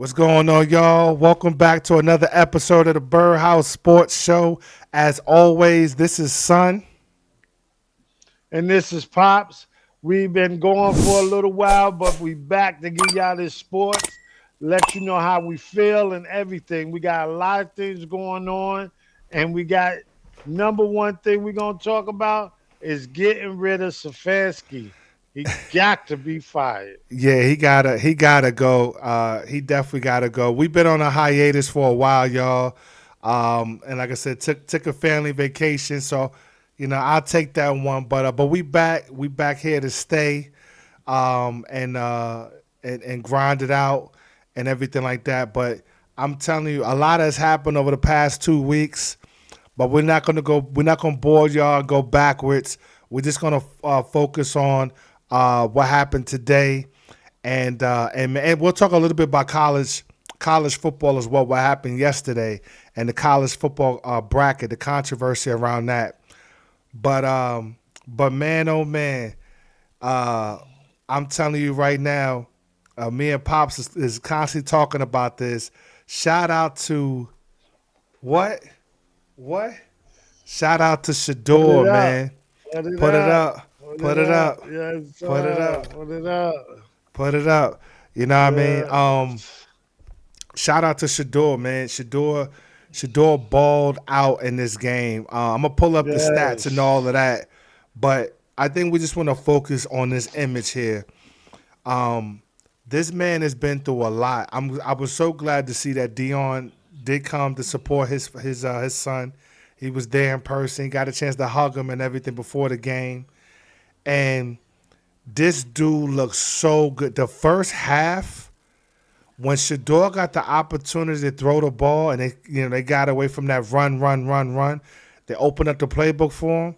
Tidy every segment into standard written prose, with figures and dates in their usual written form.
What's going on, y'all? Welcome back to another episode of the Birdhouse Sports Show. As always, this is Sun. And this is Pops. We've been going for a little while, but we back to give y'all this sports, let you know how we feel and everything. We got a lot of things going on, and we got number one thing we're gonna talk about is getting rid of Stefanski. He got to be fired. Yeah, he gotta go. He definitely gotta go. We've been on a hiatus for a while, y'all. And like I said, took a family vacation, so I'll take that one. But we back here to stay, and grind it out and everything like that. But I'm telling you, a lot has happened over the past 2 weeks. But we're not gonna go. We're not gonna bore y'all and go backwards. We're just gonna focus on what happened today, and we'll talk a little bit about college football as well. What happened yesterday and the college football bracket, the controversy around that. But man, oh man, uh, I'm telling you right now, me and Pops is constantly talking about this. Shout out to what? What? Shout out to Put it Shedeur, up. man. Put it Put it up. up. Put Put it it up. up. Yes, Put it sir. up. Put it up. Put it up. You know what I mean? Yes. Shout out to Shedeur, man. Shedeur balled out in this game. I'm gonna pull up the stats and all Yes. of that, but I think we just want to focus on this image here. Um, this man has been through a lot. I was so glad to see that Dion did come to support his son. He was there in person. He got a chance to hug him and everything before the game. And this dude looks so good. The first half, when Shedeur got the opportunity to throw the ball and they got away from that run, they opened up the playbook for him.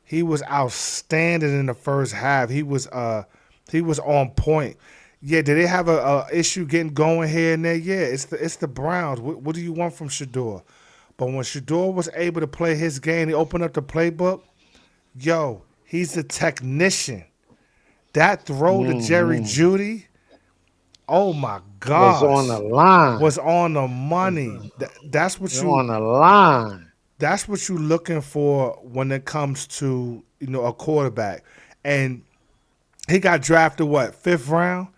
He was outstanding in the first half. He was on point. Yeah, did they have a issue getting going here and there? Yeah, it's the Browns. What do you want from Shedeur? But when Shedeur was able to play his game, he opened up the playbook. Yo, he's a technician. That throw to Jerry Hmm. Judy, oh my Was on the gosh, line. was on the Was money. That's what on the line. you're looking for when it comes to a quarterback. And he got drafted what, fifth round?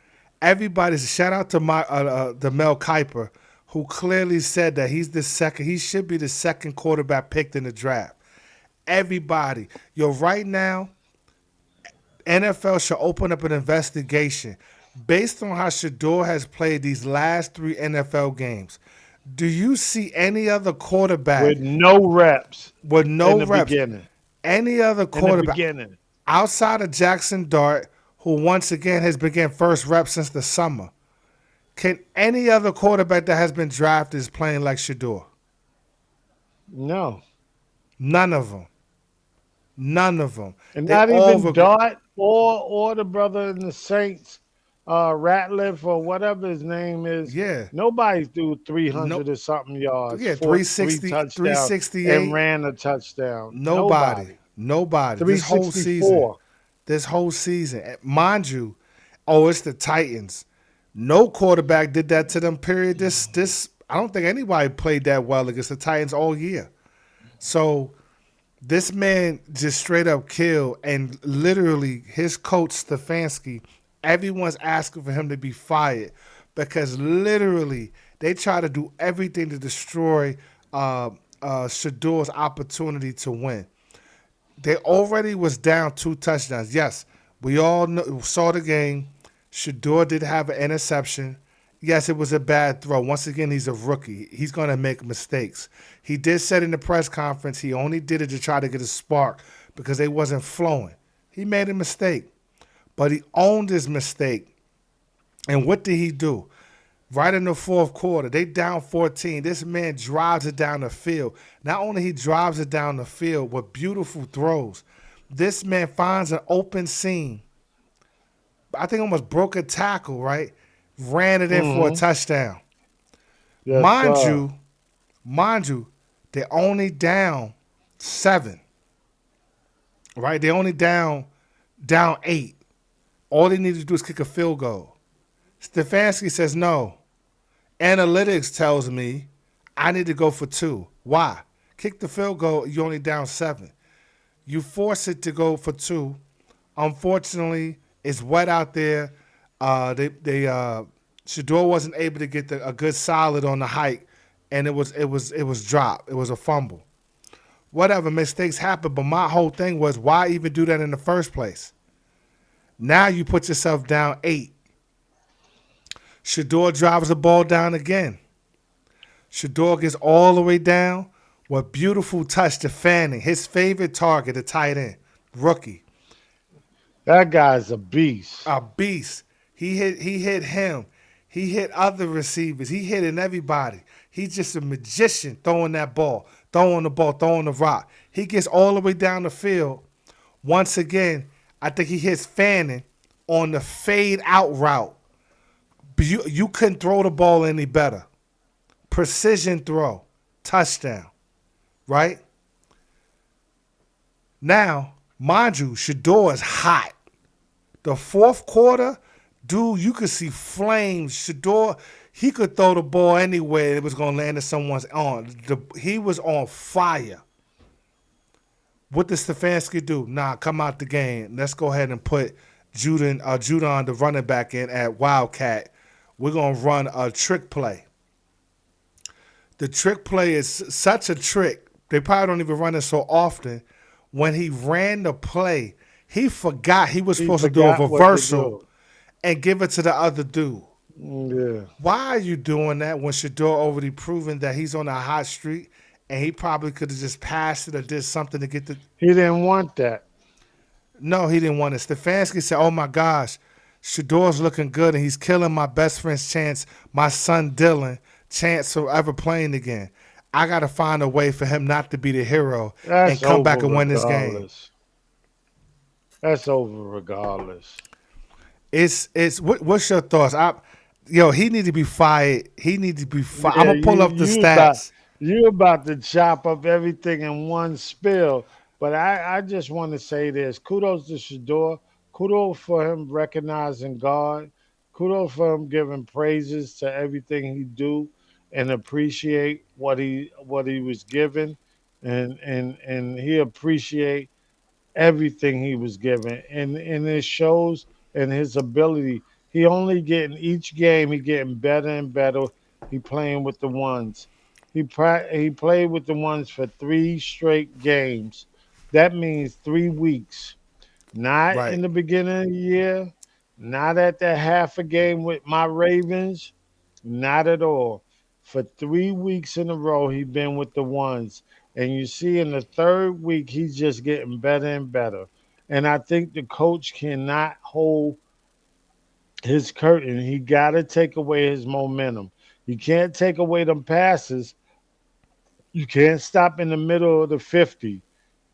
Everybody's shout out to the Mel Kiper, who clearly said that he's the second. He should be the second quarterback picked in the draft. Everybody, right now, NFL should open up an investigation based on how Shador has played these last three NFL games. Do you see any other quarterback With no reps with in no the reps? beginning. Any other In the quarterback beginning. outside of Jackson Dart, who once again has begun first rep since the summer? Can any other quarterback that has been drafted is playing like Shador? No. None of them. None of them. And They not all even reg- Dart or the brother in the Saints, Ratliff or whatever his name is. yeah. Nobody threw No. 300 or something yards, Yeah. Three three sixty, three touchdowns, sixty and eight. ran a touchdown. Nobody. Nobody. Nobody. This whole season. 364. This whole season. Mind you, oh, it's the Titans. No quarterback did that to them, period. This I don't think anybody played that well against the Titans all year. So this man just straight up killed, and literally his coach Stefanski, everyone's asking for him to be fired because literally they try to do everything to destroy Shador's opportunity to win. They already was down two touchdowns. Yes, we all saw the game. Shador did have an interception. Yes, it was a bad throw. Once again, he's a rookie. He's going to make mistakes. He did said in the press conference he only did it to try to get a spark because they wasn't flowing. He made a mistake, but he owned his mistake. And what did he do? Right in the fourth quarter, they down 14. This man drives it down the field. Not only he drives it down the field with beautiful throws, this man finds an open seam. I think almost broke a tackle, right? Ran it in for a Hmm. touchdown. Yes, Mind sir. you, mind you, they're only down 7, right? They're only down 8. All they need to do is kick a field goal. Stefanski says no. Analytics tells me I need to go for two. Why? Kick the field goal, you only down 7. You force it to go for 2. Unfortunately, it's wet out there. They Shedeur wasn't able to get a good solid on the hike, and it was dropped. It was a fumble. Whatever, mistakes happen, but my whole thing was why even do that in the first place? Now you put yourself down 8. Shedeur drives the ball down again. Shedeur gets all the way down. What beautiful touch to Fanning, his favorite target, the tight end, rookie, That guy's a beast. a beast. He hit him. He hit other receivers. He hitting everybody. He's just a magician throwing that ball, throwing the ball, throwing the rock. He gets all the way down the field. Once again, I think he hits Fanning on the fade out route. You couldn't throw the ball any better. Precision throw, touchdown, right? Now, mind you, Shedeur is hot. The fourth quarter, dude, you could see flames. Shedeur, he could throw the ball anywhere. It was going to land in someone's arm. He was on fire. What does Stefanski do? Nah, come out the game. Let's go ahead and put Judon, the running back, in at Wildcat. We're going to run a trick play. The trick play is such a trick. They probably don't even run it so often. When he ran the play, he forgot he was He supposed to do a forgot what to reversal do. and give it to the other dude. Yeah. Why are you doing that when Shedeur already proven that he's on a hot streak and he probably could have just passed it or did something to get the. He didn't want that. No, he didn't want it. Stefanski said, "Oh my gosh, Shadeur's looking good and he's killing my best friend's chance, my son Dylan, chance of ever playing again. I got to find a way for him not to be the hero and That's come over back and win this game." regardless. That's over regardless. What's your thoughts? He need to be fired. He need to be fired. I'm Yeah, gonna pull you up the you about stats. you about to chop up everything in one spill. But I just want to say this. Kudos to Shador. Kudos for him recognizing God. Kudos for him giving praises to everything he do and appreciate what he was given, and he appreciate everything he was given, and it shows in his ability. He only getting each game, he getting better and better. He playing with the ones. He played with the ones for 3 straight games. That means 3 weeks. Not Right. in the beginning of the year, not at the half a game with my Ravens, not at all. For 3 weeks in a row, he's been with the ones. And you see in the third week, he's just getting better and better. And I think the coach cannot hold his curtain. He got to take away his momentum. You can't take away them passes. You can't stop in the middle of the 50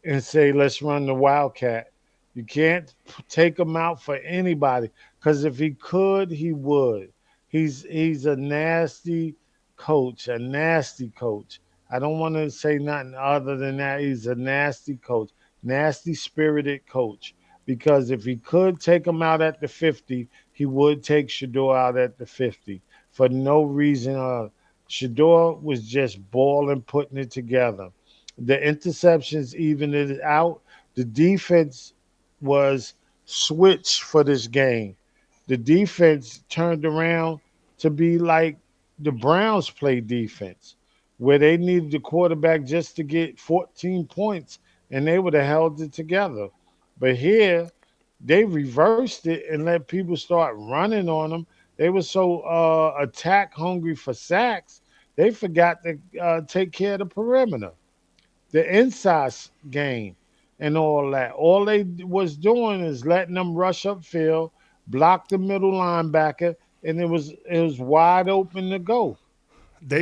and say, let's run the Wildcat. You can't take him out for anybody because if he could, he would. He's a nasty coach, a nasty coach. I don't want to say nothing other than that. He's a nasty coach, nasty spirited coach. Because if he could take him out at the 50, he would take Shador out at the 50 for no reason. Shador was just balling, putting it together. The interceptions evened it out. The defense was switched for this game. The defense turned around to be like the Browns play defense, where they needed the quarterback just to get 14 points and they would have held it together. But here, they reversed it and let people start running on them. They were so attack hungry for sacks, they forgot to take care of the perimeter, the inside game, and all that. All they was doing is letting them rush upfield, block the middle linebacker, and it was wide open to go. They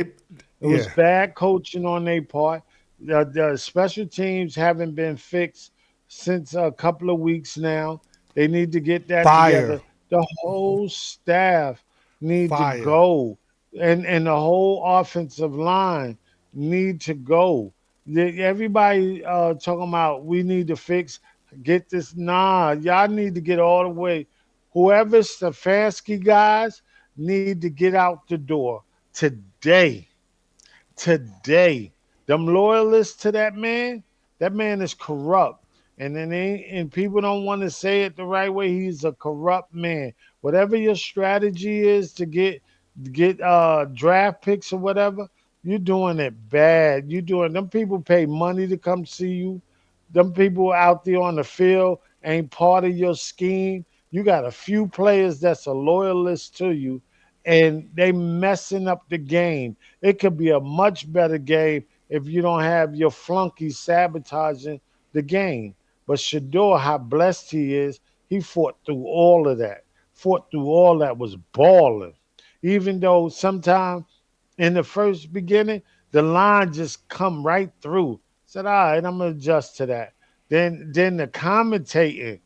It was yeah. bad coaching on their part. The special teams haven't been fixed since a couple of weeks now. They need to get that Fire. together. The whole staff need to Fire. go, and the whole offensive line need to go. Everybody talking about we need to fix, get this. Nah, y'all need to get all the way. Whoever's the Stefanski guys need to get out the door. today, today, them loyalists to that man is corrupt. And then and people don't want to say it the right way. He's a corrupt man. Whatever your strategy is to get draft picks or whatever, you're doing it bad. You doing them people pay money to come see you. Them people out there on the field ain't part of your scheme. You got a few players that's a loyalist to you, and they messing up the game. It could be a much better game if you don't have your flunkies sabotaging the game. But Shedeur, how blessed he is, he fought through all of that. Fought through all that, was balling. Even though sometimes in the first beginning, the line just come right through. Said, all right, I'm gonna adjust to that. Then the commentating,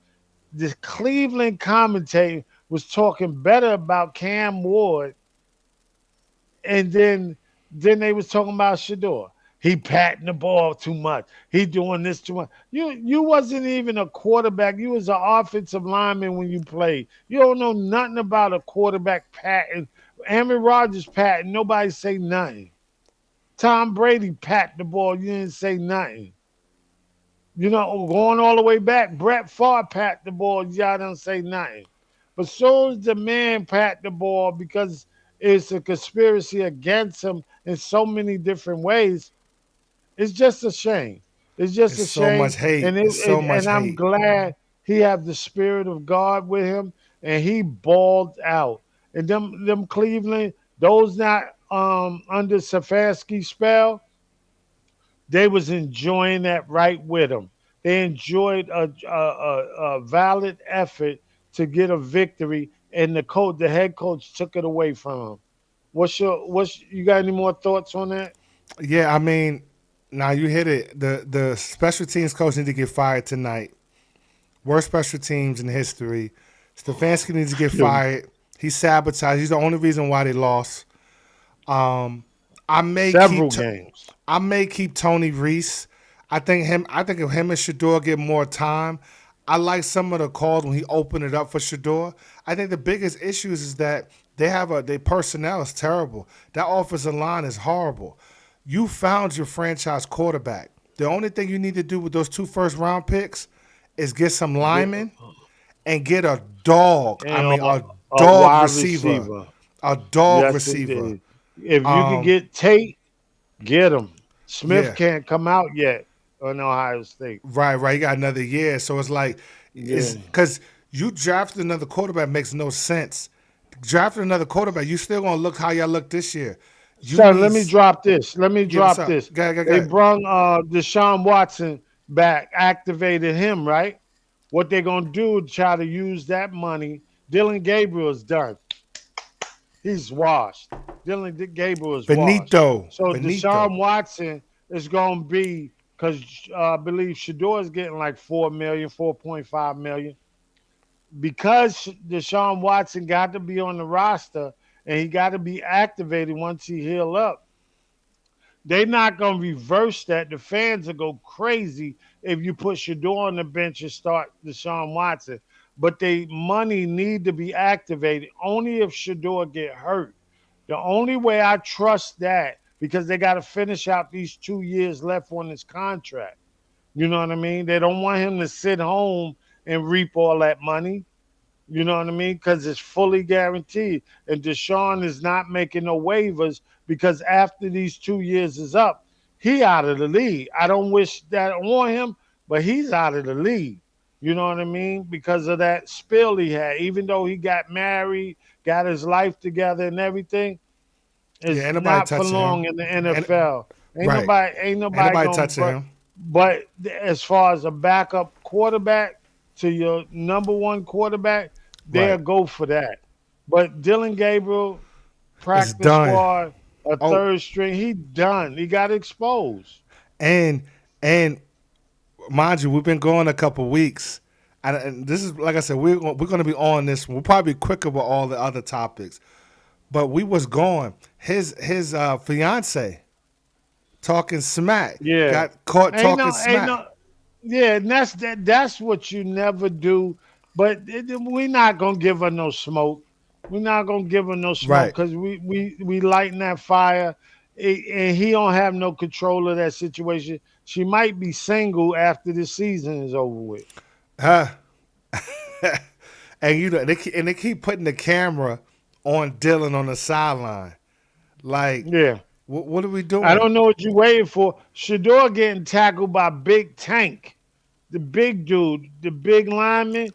the Cleveland commentating was talking better about Cam Ward, and then they was talking about Shedeur. He patting the ball too much. He doing this too much. You wasn't even a quarterback. You was an offensive lineman when you played. You don't know nothing about a quarterback patting. Aaron Rodgers patting. Nobody say nothing. Tom Brady pat the ball. You didn't say nothing. You know, going all the way back, Brett Favre pat the ball. Y'all don't say nothing. But so is the man pat the ball because it's a conspiracy against him in so many different ways. It's just a shame. It's just It's a so shame, much hate. and It's so much and I'm hate. glad he have the spirit of God with him, and he balled out. And them Cleveland, those not under Stefanski spell, they was enjoying that right with him. They enjoyed a valid effort to get a victory, and the head coach took it away from him. What's you got any more thoughts on that? Yeah, I mean, now you hit it. The special teams coach need to get fired tonight. Worst special teams in history. Stefanski needs to get fired. He sabotaged. He's the only reason why they lost. Um, I may keep Several games. I may keep Tony Reese. I think him. I think if him and Shedeur get more time, I like some of the calls when he opened it up for Shedeur. I think the biggest issues is that their personnel is terrible. That offensive line is horrible. You found your franchise quarterback. The only thing you need to do with those two first round picks is get some Get, linemen and get a dog. I and mean, a a dog wide receiver. receiver. A dog Yes, receiver. indeed. If you could Um, get Tate, get him. Smith yeah. can't come out yet on Ohio State. Right. You got another year. So it's like, it's Yeah. because you drafted another quarterback makes no sense. Drafting another quarterback, you still gonna look how y'all look this year. You Son, need, let me drop this. Let me yeah. What's drop up? this. Go They ahead. brung Deshaun Watson back, activated him, right? What they gonna do to try to use that money? Dylan Gabriel is done. He's washed. Gabriel is washed. Benito, So Benito. Deshaun Watson is gonna be because I believe Shador is getting like 4 million, 4.5 million. Because Deshaun Watson got to be on the roster and he got to be activated once he heal up. They're not going to reverse that. The fans will go crazy if you put Shador on the bench and start Deshaun Watson. But they money need to be activated only if Shador get hurt. The only way I trust that because they got to finish out these 2 years left on his contract. You know what I mean? They don't want him to sit home and reap all that money. You know what I mean? Because it's fully guaranteed. And Deshaun is not making no waivers because after these 2 years is up, he out of the league. I don't wish that on him, but he's out of the league. You know what I mean? Because of that spill he had. Even though he got married, got his life together and everything, Yeah, is ain't nobody not for touching him. long in the And NFL. right, Ain't ain't nobody nobody gonna touching him. but as far as a backup quarterback to your number one quarterback, they'll Right, go for that. But Dylan Gabriel, it's practice done. squad, a Oh, third string, he done. He got exposed. and and mind you, we've been going a couple weeks, and this is like I said, we're gonna be on this. We'll probably be quicker with all the other topics, but we was going. His fiance talking smack Yeah. got caught talking Ain't smack. no yeah, and that's what you never do. But we not gonna give her no smoke. We're not gonna give her no smoke Right. because we lighting that fire, and he don't have no control of that situation. She might be single after the season is over with. Huh? And they keep putting the camera on Dylan on the sideline. Like, Yeah. what are we I doing? don't know what you waiting for. Shedeur getting tackled by Big Tank, the big dude, the big lineman,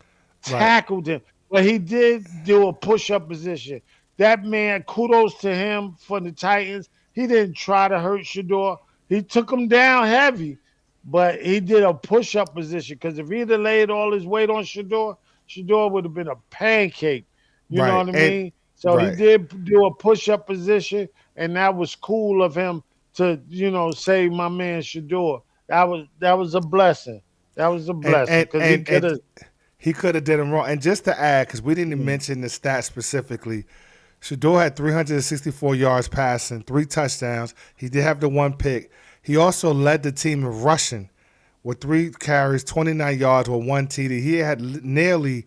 Right. tackled him. But he did do a push-up position. That man, kudos to him for the Titans. He didn't try to hurt Shedeur. He took him down heavy, but he did a push-up position. Because if he'd have laid all his weight on Shedeur, Shedeur would have been a pancake. You know Right. what I And mean? So he right. did do a push-up position, and that was cool of him to, save my man Shedeur. That was a blessing. That was a And blessing and because he and could and have. he could have did him wrong. And just to add, because we didn't mention the stat specifically, Shador had 364 yards passing, 3 touchdowns. He did have the one pick. He also led the team in rushing with 3 carries, 29 yards with one TD. He had nearly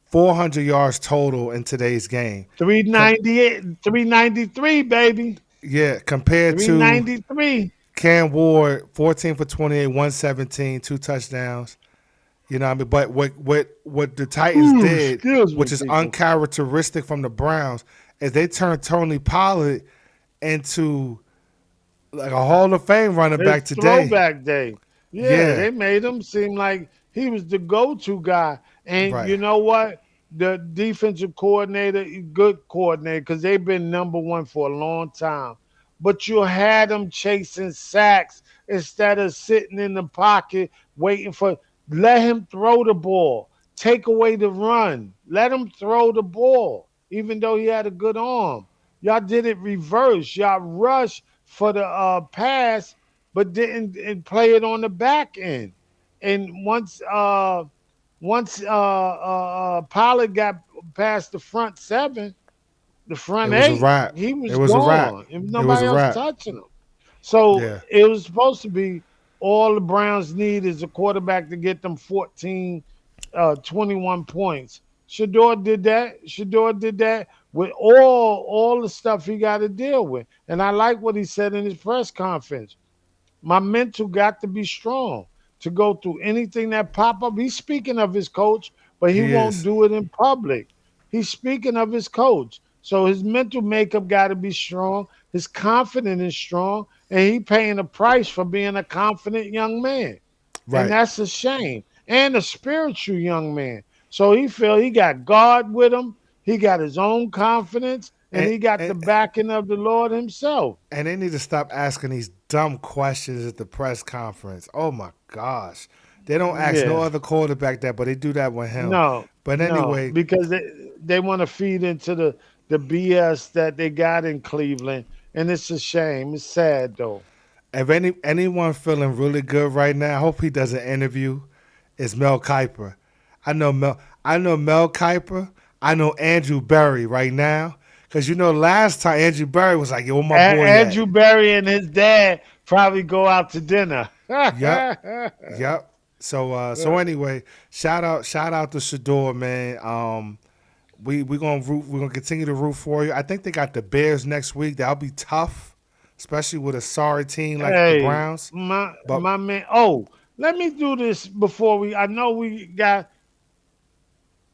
400 yards total in today's game. Com- 398, 393, baby. yeah, compared to 393. Cam Ward, 14 for 28, 117, 2 touchdowns. You know what I mean? But what the Titans Ooh, did, excuse me, which is people. uncharacteristic from the Browns, is they turned Tony Pollard into like a Hall of Fame running back It's today. throwback day. Yeah, Yeah, they made him seem like he was the go-to guy. And right, you know what? The defensive coordinator, good coordinator, because they've been number one for a long time. But you had them chasing sacks instead of sitting in the pocket waiting for. Let him throw the ball. Take away the run. Let him throw the ball, even though he had a good arm. Y'all did it reverse. Y'all rushed for the pass, but didn't play it on the back end. And once Pollard got past the front seven, the it front was a eight, wrap. he It was was a wrap. gone. If It was nobody a else wrap. touching him. So Yeah, it was supposed to be all the Browns need is a quarterback to get them 14, 21 points. Shador did that. Shador did that with all the stuff he got to deal with. And I like what he said in his press conference. My mental got to be strong to go through anything that pop up. He's speaking of his coach, but he he won't is. do it in public. He's speaking of his coach. So his mental makeup got to be strong. His confidence is strong, and he paying a price for being a confident young man. And Right. that's a shame. And a spiritual young man. So he feel he got God with him. He got his own confidence, and And he got and the backing of the Lord himself. and they need to stop asking these dumb questions at the press conference. Oh my gosh. They don't ask no Yeah. other quarterback that, but they do that with him. No, But no, anyway, because they want to feed into the BS that they got in Cleveland, and it's a shame. It's sad though. if anyone feeling really good right now, I hope he does an interview, is Mel Kiper. I know Mel Kiper. I know Andrew Berry right now. Cause last time Andrew Berry was like, yo, where my boy at? Andrew Berry and his dad probably go out to dinner. Yep. Yep. So anyway, shout out to Shador, man. We're gonna continue to root for you. I think they got the Bears next week. That'll be tough, especially with a sorry team like the Hey, Browns. my But my man. Oh, let me do this before we. I know we got.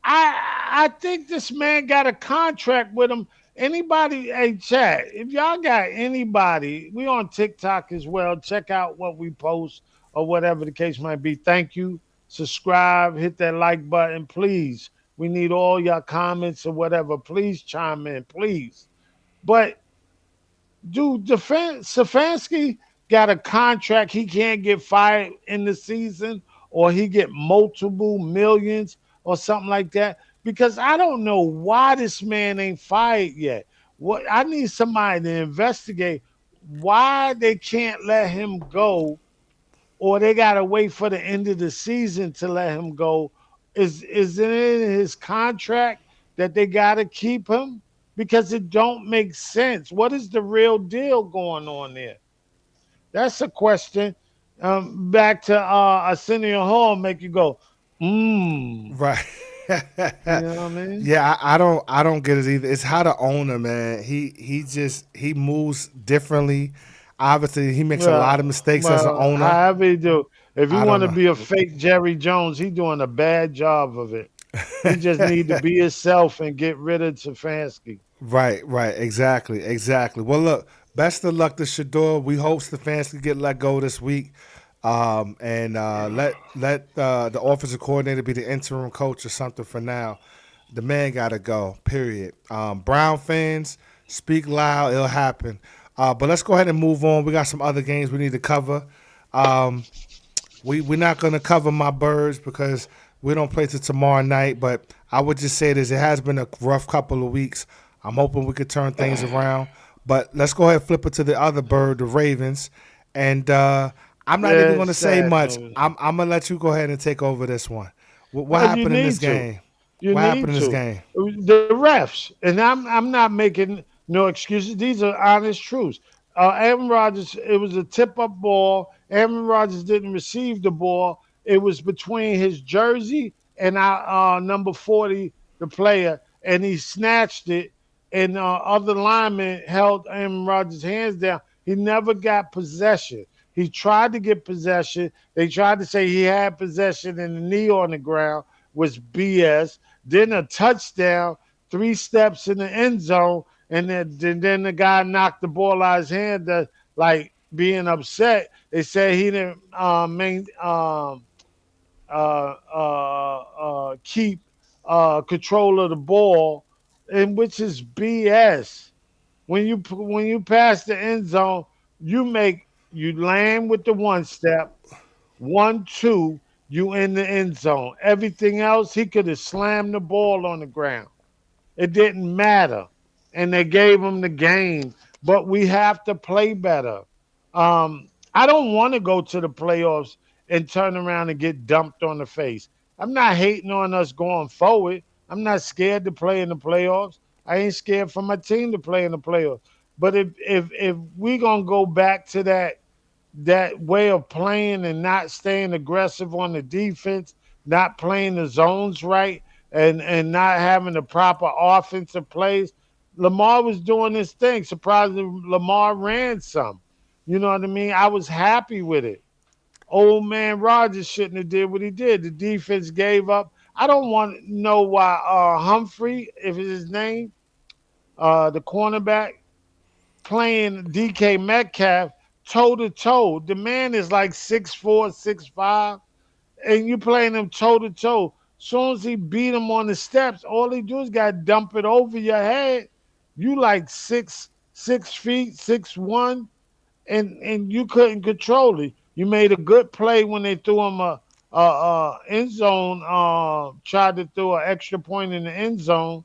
I think this man got a contract with him. Anybody, hey chat, if y'all got anybody, we on TikTok as well. Check out what we post or whatever the case might be. Thank you. Subscribe, hit that like button, please. We need all your comments or whatever. Please chime in, please. But dude, Stefanski got a contract. He can't get fired in the season, or he get multiple millions or something like that. Because I don't know why this man ain't fired yet. What I need somebody to investigate why they can't let him go, or they gotta wait for the end of the season to let him go. Is it in his contract that they gotta keep him? Because it don't make sense. What is the real deal going on there? That's a question. Back to Arsenio Hall make you go, right, You know what I mean? Yeah, I don't get it either. It's how the owner, man. He moves differently. Obviously, he makes a lot of mistakes as an owner. However he do. If he I want don't to know. be a fake Jerry Jones, he doing a bad job of it. He just need to be himself and get rid of Stefanski. Right, right, exactly, exactly. Well, look, best of luck to Shedeur. We hope Stefanski get let go this week, and let the offensive coordinator be the interim coach or something for now. The man got to go. Period. Brown fans, speak loud. It'll happen. But let's go ahead and move on. We got some other games we need to cover. Um, we're not gonna cover my birds because we don't play till tomorrow night. But I would just say this: it has been a rough couple of weeks. I'm hoping we could turn things around. But let's go ahead and flip it to the other bird, the Ravens. And I'm not even Yeah, going it's to say sad much. news. I'm going to let you go ahead and take over this one. What Well, you happened in this need to. game? You What happened need in this to. game? The refs, and I'm not making no excuses. These are honest truths. Aaron Rodgers, it was a tip up ball. Aaron Rodgers didn't receive the ball. It was between his jersey and our number 40, the player, and he snatched it. And other linemen held Aaron Rodgers' hands down. He never got possession. He tried to get possession. They tried to say he had possession and the knee on the ground was BS. Then a touchdown, 3 steps in the end zone, and then the guy knocked the ball out of his hand, like being upset. They said he didn't keep control of the ball, and which is BS. When you pass the end zone, you land with the 1 step, 1, 2, you in the end zone. Everything else, he could have slammed the ball on the ground. It didn't matter. And they gave him the game. But we have to play better. I don't want to go to the playoffs and turn around and get dumped on the face. I'm not hating on us going forward. I'm not scared to play in the playoffs. I ain't scared for my team to play in the playoffs. But if we gonna go back to that way of playing and not staying aggressive on the defense, not playing the zones right, and not having the proper offensive plays. Lamar was doing this thing. Surprisingly, Lamar ran some. You know what I mean? I was happy with it. Old man Rogers shouldn't have did what he did. The defense gave up. I don't want to know why Humphrey, if it's his name, the cornerback, playing DK Metcalf toe to toe. The man is like 6'4", 6'5", and you playing him toe to toe. Soon as he beat him on the steps, all he do is got to dump it over your head. You like 6 feet, 6'1", and you couldn't control it. You made a good play when they threw him a end zone. Tried to throw an extra point in the end zone,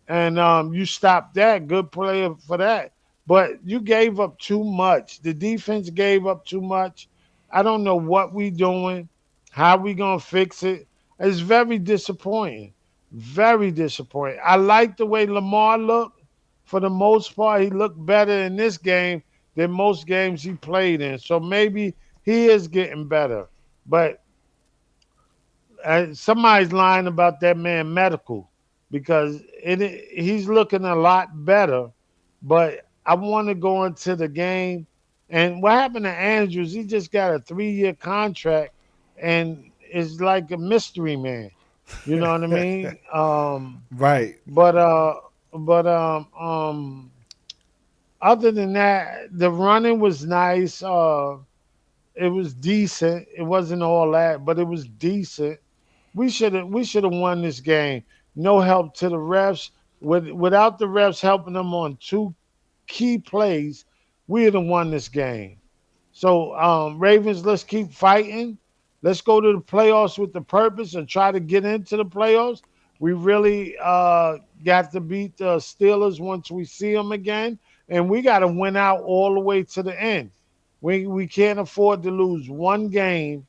and you stopped that. Good play for that. But you gave up too much. The defense gave up too much. I don't know what we doing, how we gonna fix it. It's very disappointing. Very disappointing. I like the way Lamar looked. For the most part, he looked better in this game than most games he played in. So maybe he is getting better. But somebody's lying about that man medical because he's looking a lot better. But I want to go into the game. And what happened to Andrews? He just got a 3-year contract and is like a mystery man. You know what I mean? Right. But but other than that, the running was nice. It was decent. It wasn't all that, but it was decent. We should have won this game. No help to the refs. Without the refs helping them on 2 key plays, we'd have won this game. So Ravens, let's keep fighting. Let's go to the playoffs with the purpose and try to get into the playoffs. We really got to beat the Steelers once we see them again, and we got to win out all the way to the end. We can't afford to lose one game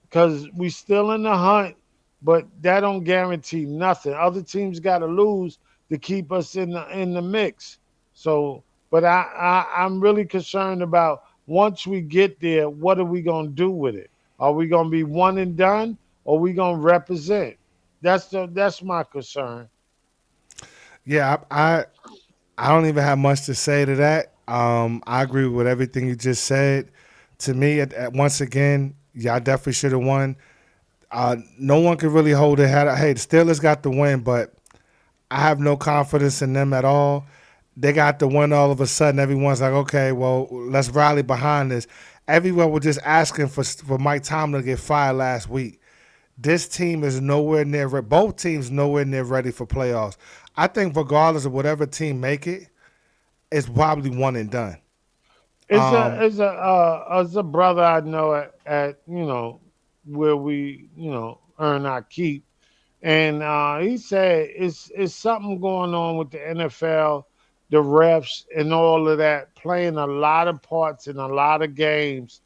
because we still in the hunt, but that don't guarantee nothing. Other teams got to lose to keep us in the mix. So, but I'm really concerned about once we get there, what are we gonna do with it? Are we gonna be one and done, or are we gonna represent? That's my concern. Yeah, I don't even have much to say to that. I agree with everything you just said. To me, once again, y'all definitely should have won. No one could really hold their head. Hey, the Steelers got the win, but I have no confidence in them at all. They got the win all of a sudden. Everyone's like, okay, well, let's rally behind this. Everyone was just asking for Mike Tomlin to get fired last week. This team is nowhere near. Both teams nowhere near ready for playoffs. I think regardless of whatever team make it, it's probably one and done. Um, It's a brother I know at where we earn our keep, and he said it's something going on with the NFL, the refs, and all of that playing a lot of parts in a lot of games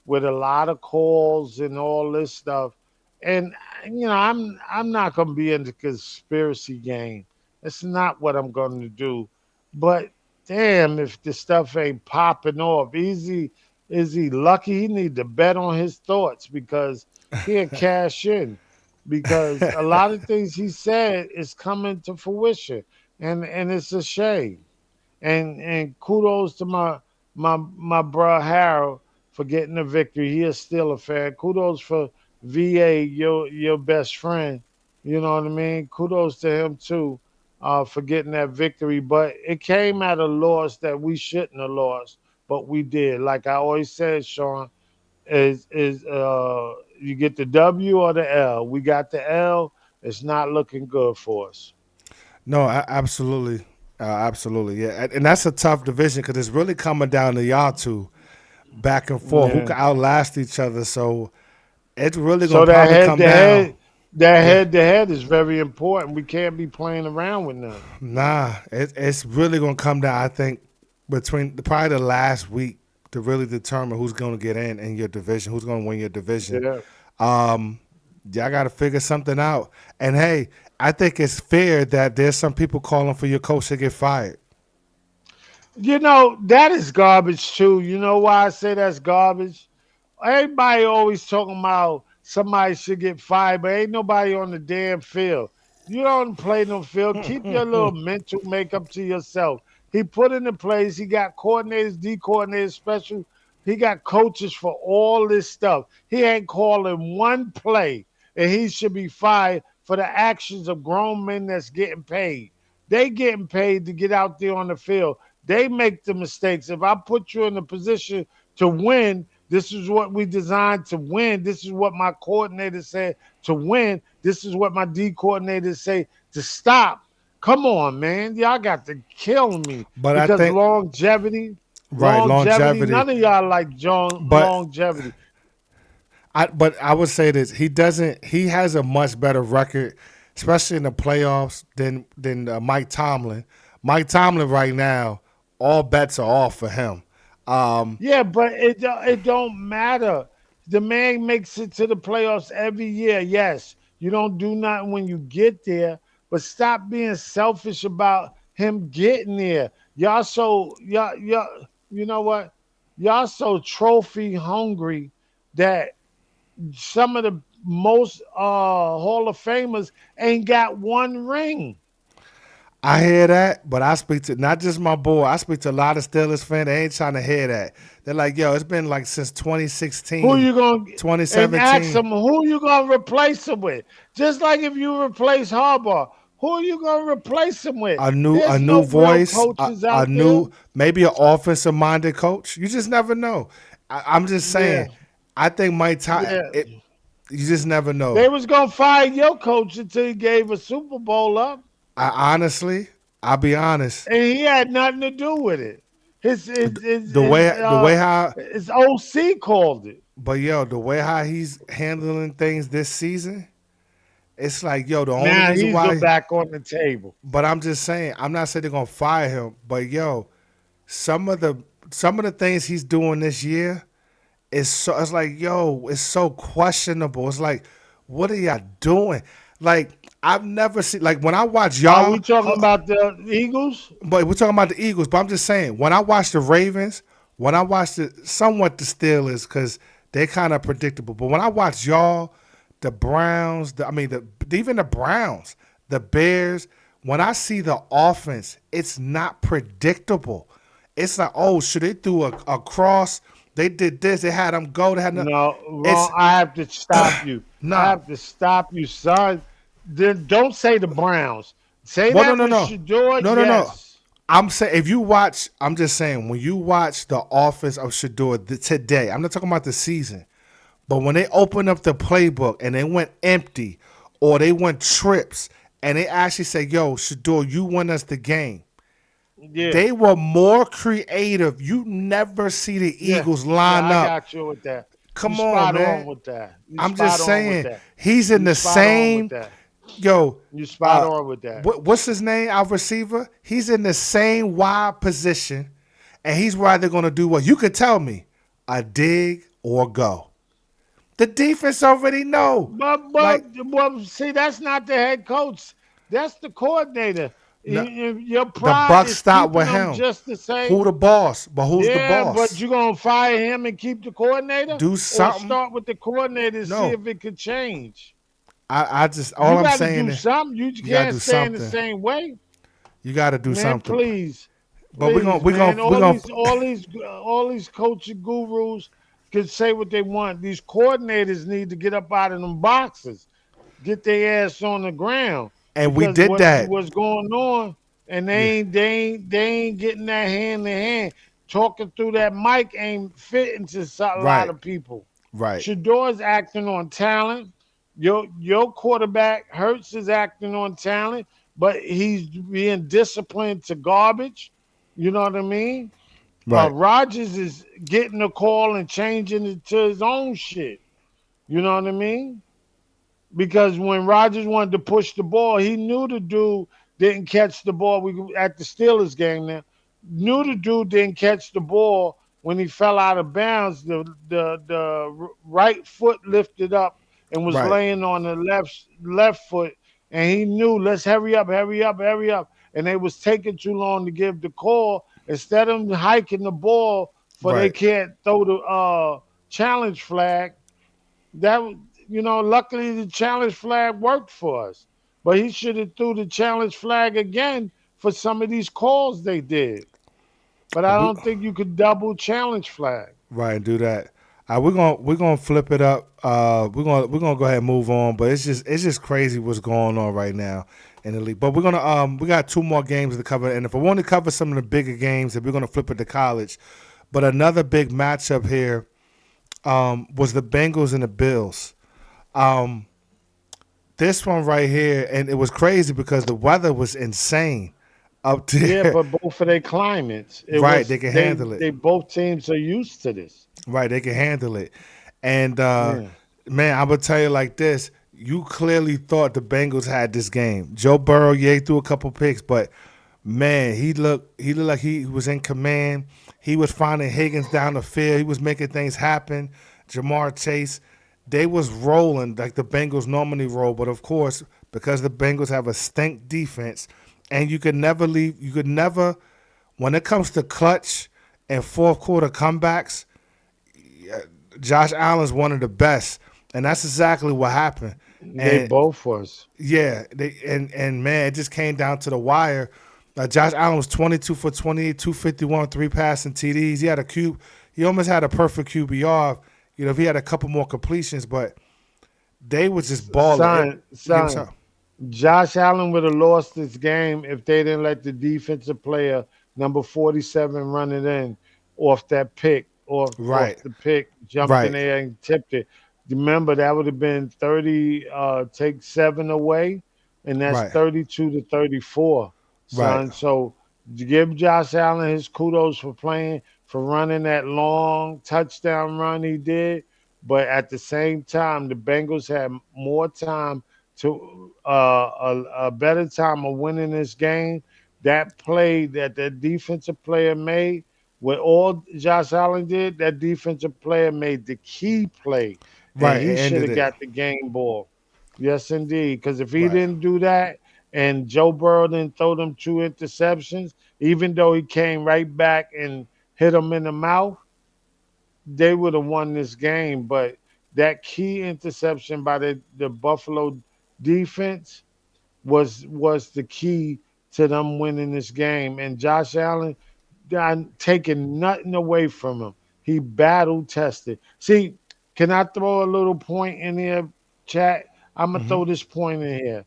with a lot of calls and all this stuff. And I'm not going to be in the conspiracy game. That's not what I'm going to do. But damn, if the stuff ain't popping off, is he lucky? He need to bet on his thoughts because he'll cash in because a lot of things he said is coming to fruition, and it's a shame. And kudos to my bro Harold for getting the victory. He is still a fan. Kudos for VA, your best friend. You know what I mean? Kudos to him too, for getting that victory. But it came at a loss that we shouldn't have lost, but we did. Like I always said, Sean, is you get the W or the L. We got the L. It's not looking good for us. no, absolutely, absolutely, yeah, and that's a tough division because it's really coming down to y'all two back and forth who Yeah. can outlast each other. So it's really gonna So probably come down. that Yeah, head to head is very important. We can't be playing around with nothing. nah, it's really gonna come down. I think between probably the last week to really determine who's gonna get in your division, who's gonna win your division. Yeah. Um, y'all got to figure something out. And hey, I think it's fair that there's some people calling for your coach to get fired. That is garbage too. You know why I say that's garbage? Everybody always talking about somebody should get fired, but ain't nobody on the damn field. You don't play no field. Keep your little mental makeup to yourself. He put into place. He got coordinators, D coordinators, special. He got coaches for all this stuff. He ain't calling one play, and he should be fired for the actions of grown men that's getting paid. They getting paid to get out there on the field. They make the mistakes. If I put you in a position to win, this is what we designed to win. This is what my coordinator said to win. This is what my D coordinators say to stop. Come on, man. Y'all got to kill me But I because think right longevity, longevity. none of y'all like John But longevity. I would say this: he doesn't. He has a much better record, especially in the playoffs, than Mike Tomlin. Mike Tomlin right now, all bets are off for him. Um, Yeah, but it don't matter. The man makes it to the playoffs every year. Yes, you don't do nothing when you get there, but stop being selfish about him getting there. Y'all, you know what? Y'all so trophy hungry that some of the most Hall of Famers ain't got one ring. I hear that, but I speak to not just my boy. I speak to a lot of Steelers fans. They ain't trying to hear that. They're like, "Yo, it's been like since Who 2016, you gonna and ask 2017. them who you gonna replace him with? Just like if you replace Harbaugh, who you gonna replace him with? A There's new no real voice, coaches a out there. new maybe an offensive minded coach. You just never know. I'm just Yeah, saying. I think yeah. you just never know. They was gonna fire your coach until he gave a Super Bowl up, I honestly, I'll be honest. and he had nothing to do with it. His his his The his, way the uh, way how, his OC called it. but yo, the way how he's handling things this season, it's like yo, the only Now reason he's why. back on the table. But I'm just saying, I'm not saying they're gonna fire him, but yo, some of the some of the things he's doing this year is so. It's like yo, it's so questionable. It's like, what are y'all doing? Like I've never seen like when I watch Are we y'all. talking about the Eagles? But we're talking about the Eagles. But I'm just saying, when I watch the Ravens, when I watch somewhat the Steelers, because they're kind of predictable. But when I watch y'all, the Browns, I mean even the Browns, the Bears. When I see the offense, it's not predictable. It's like, oh, should they threw a cross? They did this. They had them go. They had no. No, It's wrong. I have to stop you. I nah. have to stop you, son. Then don't say the Browns. Say Well, no, that no, with no, Shedeur, no. yes. I'm saying if you watch, I'm just saying when you watch the offense of Shador today, I'm not talking about the season, but when they opened up the playbook and they went empty or they went trips and they actually said, "Yo, Shador, you won us the game." Yeah, They were more creative. You never see the yeah, Eagles yeah. line I up. got you with that. You Come on, spot on man. with that. You I'm just spot on with saying that. he's in You the spot on with same that. yo. You spot on with that. What's his name? Our receiver. He's in the same wide position, and he's rather going to do what you could tell me, a dig or go. The defense already know. But Like see, that's not the head coach. That's the coordinator. no, Your the pride Bucks is stop keeping with them him. just the Who same. the boss? But who's the Yeah, but boss? you gonna fire him and keep the coordinator, Do or something. start with the coordinator and see No, if it could change. I just all You I'm got to saying do is something. You you gotta can't do stay in the something. same way, You gotta do man. something. Please, But please, man. we All gonna these, all these coaching gurus can say what they want. These coordinators need to get up out of them boxes, get their ass on the ground, and we because did that. what's going on, and Yeah. they ain't getting that hand to hand. Talking through that mic ain't fitting to a lot Right. of people. Right. Shador's acting on talent. Your quarterback Hurts is acting on talent, but he's being disciplined to garbage. You know what I mean? Right. Rodgers is getting the call and changing it to his own shit. You know what I mean? Because when Rodgers wanted to push the ball, he knew the dude didn't catch the ball. We at the Steelers game now. Knew the dude didn't catch the ball when he fell out of bounds. The right foot lifted up and was Right. laying on the left foot, and he knew, let's hurry up, hurry up, hurry up. And they was taking too long to give the call. Instead of hiking the ball for they Right. can't throw the challenge flag, that luckily the challenge flag worked for us. But he should have threw the challenge flag again for some of these calls they did. But I We don't think you could double challenge flag. right do that. We're gonna flip it up. We're gonna go ahead and move on. But it's just crazy what's going on right now in the league. But we got two more games to cover. And if I want to cover some of the bigger games, then we're gonna flip it to college. But another big matchup here was the Bengals and the Bills. Um, this one right here, and it was crazy because the weather was insane up Yeah, there. but both of their climates, it Right, was they can they handle it. they both teams are used to this. Right, they can handle it. And Yeah. man, I'm gonna tell you like this: you clearly thought the Bengals had this game. Joe Burrow, yeah, he threw a couple picks, but man, he looked like he was in command. He was finding Higgins down the field. He was making things happen. Jamar Chase, they was rolling like the Bengals normally roll. But of course, because the Bengals have a stink defense, and you could never leave. You could never, when it comes to clutch and fourth quarter comebacks. Josh Allen's one of the best, and that's exactly what happened. They And both was. yeah, and man, it just came down to the wire. Josh Allen was 22 for 28, 251, three passing TDs. He had a cube. He almost had a perfect QBR. If he had a couple more completions, but they was just balling. Son, You know what I'm son, Josh Allen would have lost this game if they didn't let the defensive player number 47 run it in off that pick, off Right, the pick, jumped in right, there and tipped it. Remember that would have been 30, take seven away, and that's right, 32 to 34, right, son. So give Josh Allen his kudos for playing, for running that long touchdown run he did. But at the same time, the Bengals had more time to a better time of winning this game. That play that the defensive player made, what all Josh Allen did, that defensive player made the key play, and right. he It should ended have it. got the game ball. Yes, indeed. Because if he Right, didn't do that, and Joe Burrow didn't throw them two interceptions, even though he came right back and hit him in the mouth, they would have won this game. But that key interception by the Buffalo defense was the key to them winning this game. And Josh Allen, taking nothing away from him. He battle tested. See, can I throw a little point in here, chat? I'm gonna Hmm. throw this point in here.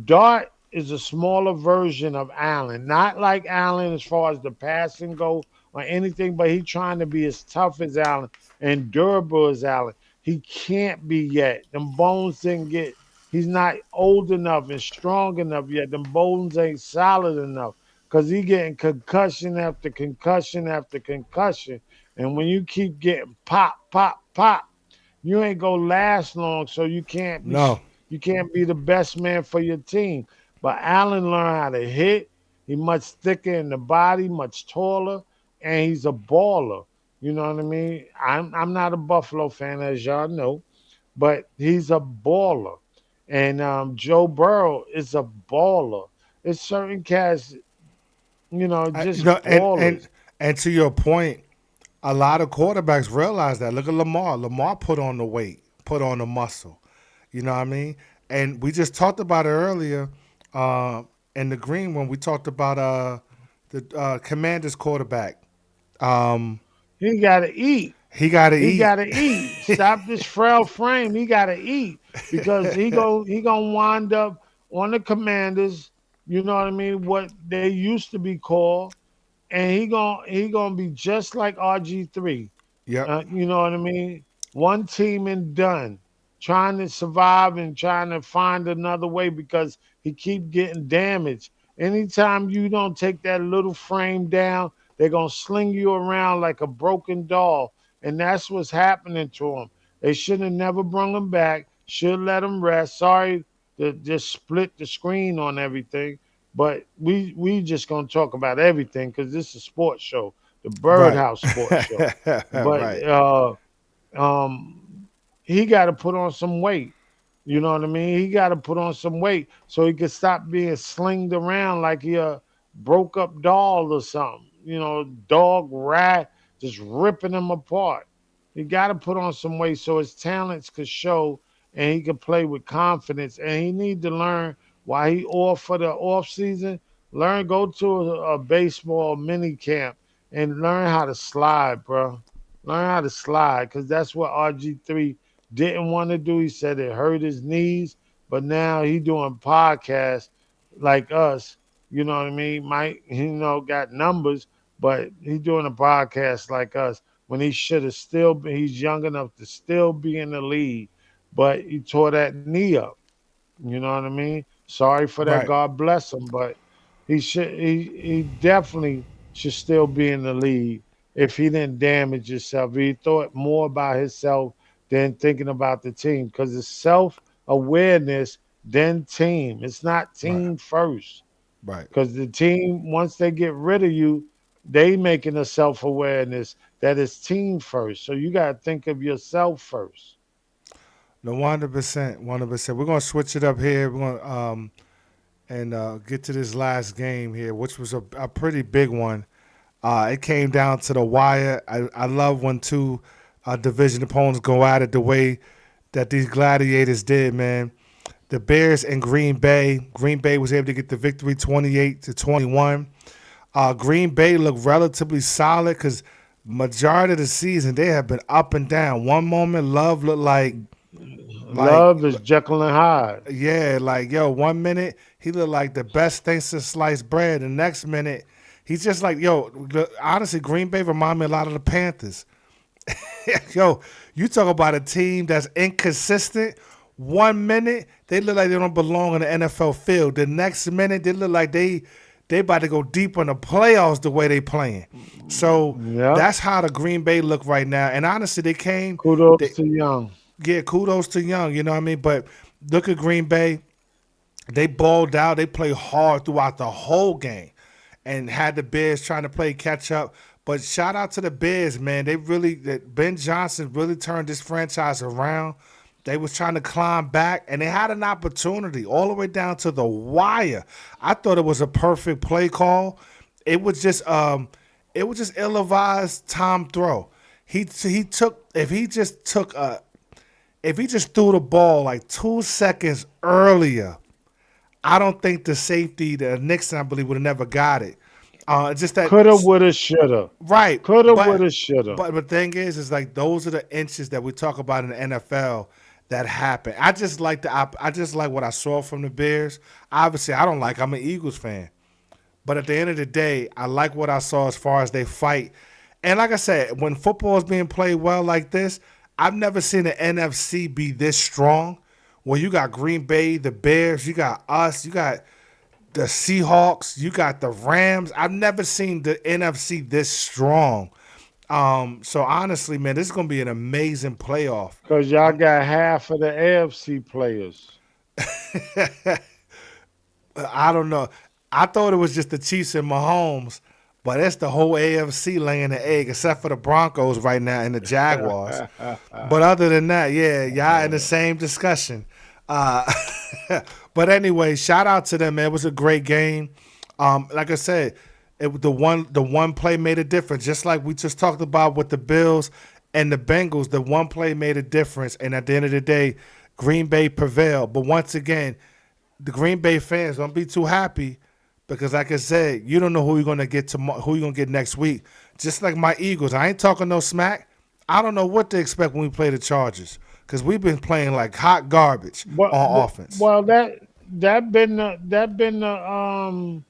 Dart is a smaller version of Allen, not like Allen as far as the passing go or anything, but he trying to be as tough as Allen and durable as Allen. He can't be yet. Them bones didn't get. He's not old enough and strong enough yet. Them bones ain't solid enough because he getting concussion after concussion after concussion. And when you keep getting pop, pop, pop, you ain't gonna last long. So No. you can't be the best man for your team. But Allen learned how to hit. He much thicker in the body, much taller, and he's a baller. You know what I mean? I'm not a Buffalo fan, as y'all know, but he's a baller. And Joe Burrow is a baller. It's certain cats, You just know, ballers. and to your point, a lot of quarterbacks realize that. Look at Lamar. Lamar put on the weight, put on the muscle. You know what I mean? And we just talked about it earlier uh, in the green when we talked about the Commanders quarterback. Um, He got to eat. he got to He eat. got to eat. Stop this frail frame. He got to eat because he gonna wind up on the Commanders. You know what I mean? What they used to be called, and he gonna be just like RG3. Yep. You know what I mean? One team and done. Trying to survive and trying to find another way because he keep getting damaged. Anytime you don't take that little frame down, they're gonna sling you around like a broken doll, and that's what's happening to him. They should have never brung him back. Should let him rest. Sorry to just split the screen on everything, but we just gonna talk about everything because this is a sports show, the Right. Birdhouse Sports Show. But Right. um, he got to put on some weight. You know what I mean? He got to put on some weight so he could stop being slinged around like he a broke up doll or something. Dog, rat, just ripping him apart. He got to put on some weight so his talents could show and he could play with confidence. And he need to learn why he off for the off season. Go to a baseball mini camp and learn how to slide, bro. Learn how to slide because that's what RG3 didn't want to do. He said it hurt his knees, but now he doing podcasts like us. You know what I mean? Mike, got numbers, but he doing a podcast like us when he should have still been. He's young enough to still be in the league, but he tore that knee up. You know what I mean? Sorry for that. Right. God bless him, but he definitely should still be in the league if he didn't damage himself. He thought more about himself than thinking about the team because it's self awareness then team. It's not Right. team first Right. because the team once they get rid of you, they making a self awareness that is team first. So you got to think of yourself first. No, 100%. 100%. We're gonna switch it up here. We're gonna and get to this last game here, which was a pretty big one. It came down to the wire. I love when two division opponents go at it the way that these gladiators did, man. The Bears and Green Bay. Green Bay was able to get the victory 28-21. Green Bay looked relatively solid because majority of the season they have been up and down. One moment Love looked like Love is Jekyll and Hyde. yeah, like yo, 1 minute he looked like the best thing since sliced bread. The next minute he's just like yo. Honestly, Green Bay remind me a lot of the Panthers. Yo, you talk about a team that's inconsistent. 1 minute they look like they don't belong in the NFL field. The next minute they look like they about to go deep in the playoffs the way they playing. So Yep. that's how the Green Bay look right now. And honestly, they came. Kudos They, to Young. yeah, kudos to Young. You know what I mean? But look at Green Bay. They balled out. They played hard throughout the whole game and had the Bears trying to play catch up. But shout out to the Bears, man. Ben Johnson really turned this franchise around. They was trying to climb back, and they had an opportunity all the way down to the wire. I thought it was a perfect play call. It was just ill-advised Tom throw. He took if he just took a If he just threw the ball like 2 seconds earlier, I don't think the safety, the Nixon, I believe, would have never got it. Just that, Coulda, woulda, shoulda. right? Coulda, But woulda, shoulda. but the thing is like those are the inches that we talk about in the NFL that happen. I just like what I saw from the Bears. Obviously, I don't like. I'm an Eagles fan. But at the end of the day, I like what I saw as far as they fight. And like I said, when football is being played well like this, I've never seen the NFC be this strong. Where you got Green Bay, the Bears, you got us, you got the Seahawks, you got the Rams. I've never seen the NFC this strong. So honestly, man, this is gonna be an amazing playoff. Cause y'all got half of the AFC players. I don't know. I thought it was just the Chiefs and Mahomes, but it's the whole AFC laying the egg, except for the Broncos right now and the Jaguars. But other than that, yeah, y'all in the same discussion. Uh, but anyway, shout out to them, man. It was a great game. Like I said, the one play made a difference. Just like we just talked about with the Bills and the Bengals, the one play made a difference. And at the end of the day, Green Bay prevailed. But once again, the Green Bay fans don't be too happy because, like I said, you don't know who you're gonna get tomorrow, who you're gonna get next week. Just like my Eagles, I ain't talking no smack. I don't know what to expect when we play the Chargers because we've been playing like hot garbage on offense. Well, that been the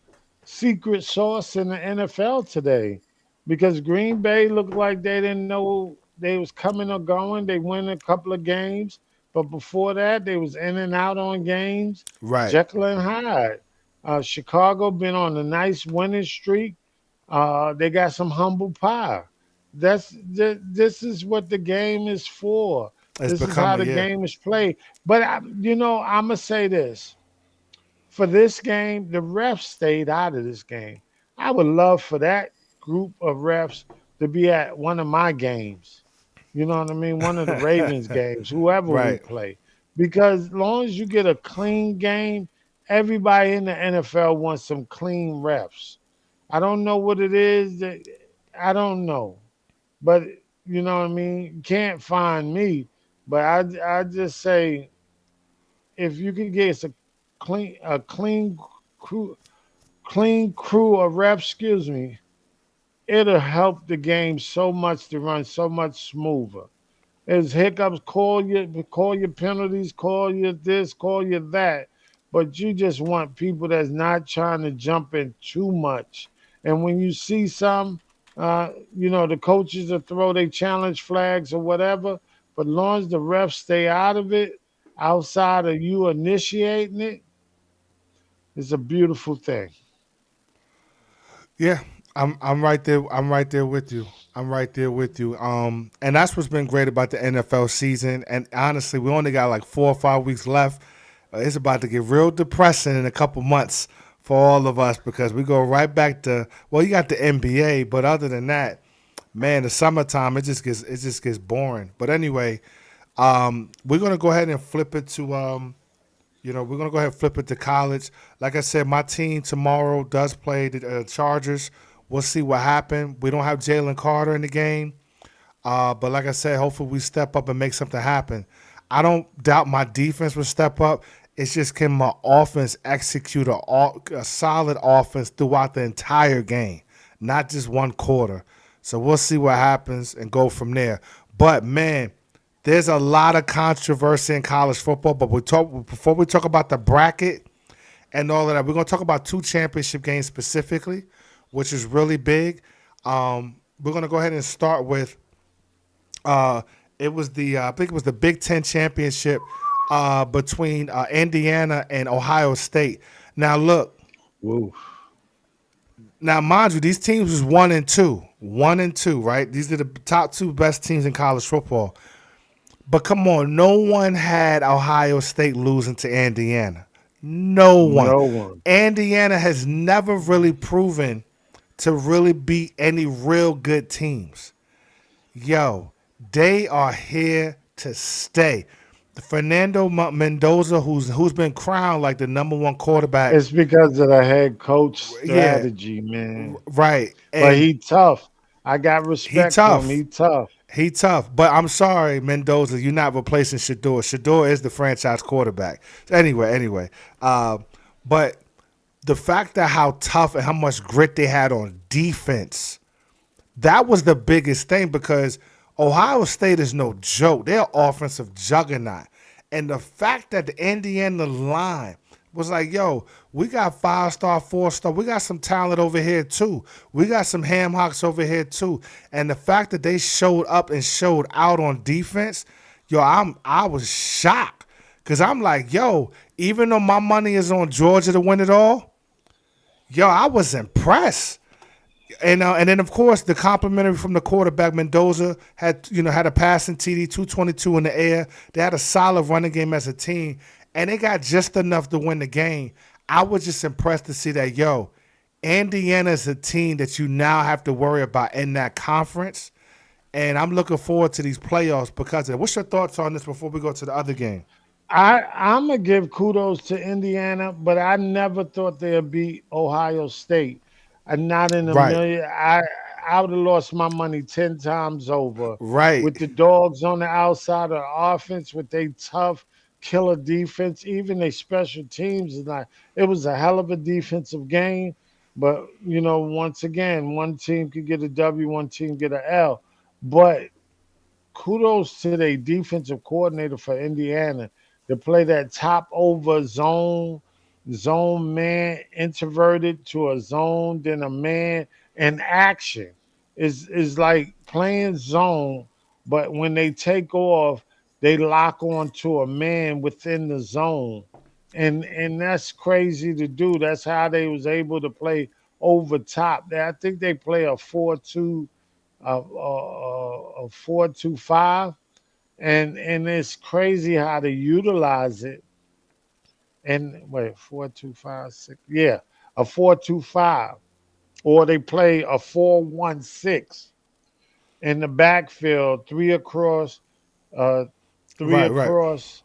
secret sauce in the NFL today, because Green Bay looked like they didn't know they was coming or going. They win a couple of games, but before that, they was in and out on games. Right. Jekyll and Hyde. Chicago been on a nice winning streak. They got some humble pie. This is what the game is for. It's This is how becoming, the yeah. game is played. But I'm gonna say this: for this game, the refs stayed out of this game. I would love for that group of refs to be at one of my games. You know what I mean? One of the Ravens games, whoever we Right. play. Because as long as you get a clean game, everybody in the NFL wants some clean refs. I don't know what it is that I don't know. But you know what I mean? You can't find me. But I just say, if you could get a clean crew of reps, excuse me, it'll help the game so much to run so much smoother. There's hiccups, call your penalties, call your this, call your that. But you just want people that's not trying to jump in too much. And when you see some, the coaches will throw their challenge flags or whatever. But as long as the refs stay out of it, outside of you initiating it, it's a beautiful thing. Yeah, I'm right there. I'm right there with you. I'm right there with you. And that's what's been great about the NFL season. And honestly, we only got like 4 or 5 weeks left. It's about to get real depressing in a couple months for all of us because we go right back to, well, you got the NBA, but other than that, man, the summertime it just gets boring. But anyway, we're gonna go ahead and flip it to we're gonna go ahead and flip it to college. Like I said, my team tomorrow does play the Chargers. We'll see what happens. We don't have Jalen Carter in the game, but like I said, hopefully we step up and make something happen. I don't doubt my defense will step up. It's just can my offense execute a solid offense throughout the entire game, not just one quarter. So we'll see what happens and go from there. But man, there's a lot of controversy in college football. But before we talk about the bracket and all of that, we're gonna talk about two championship games specifically, which is really big. We're gonna go ahead and start with uh, it was the I think it was the Big Ten championship between Indiana and Ohio State. Now look, Woo. now mind you, these teams was 1-2, 1-2, right? These are the top two best teams in college football. But come on, no one had Ohio State losing to Indiana. No one. No one. Indiana has never really proven to really beat any real good teams. Yo, they are here to stay. Fernando Mendoza, who's been crowned like the number one quarterback. It's because of the head coach Yeah, strategy, man. right. But And he tough. I got he respect for him. tough. He tough. He tough, but I'm sorry, Mendoza, you're not replacing Shedeur. Shedeur is the franchise quarterback. Anyway, uh, but the fact that how tough and how much grit they had on defense, that was the biggest thing because Ohio State is no joke. They're offensive juggernaut. And the fact that the Indiana line was like, yo, we got 5-star, 4-star. We got some talent over here too. We got some ham hocks over here too. And the fact that they showed up and showed out on defense, yo, I was shocked. Cause I'm like, yo, even though my money is on Georgia to win it all, yo, I was impressed. And then of course the complimentary from the quarterback Mendoza had a passing TD 222 in the air. They had a solid running game as a team, and they got just enough to win the game. I was just impressed to see that Indiana is a team that you now have to worry about in that conference, and I'm looking forward to these playoffs because of it. What's your thoughts on this before we go to the other game? I'm gonna give kudos to Indiana, but I never thought they'd beat Ohio State. And not in a Right, million. I would have lost my money 10 times over right, with the dogs on the outside of the offense, with their tough killer defense, even their special teams. Is like it was a hell of a defensive game. But once again, one team could get a W, one team get a L. But kudos to their defensive coordinator for Indiana to play that top over zone man introverted to a zone, then a man in action is like playing zone, but when they take off, they lock on to a man within the zone. And that's crazy to do. That's how they was able to play over top. I think they play a 4-2 a 4-2-5, and it's crazy how they utilize it. And wait, 4-2-5-6, yeah, a 4-2-5, or they play a 4-1-6 in the backfield, uh, three right. across,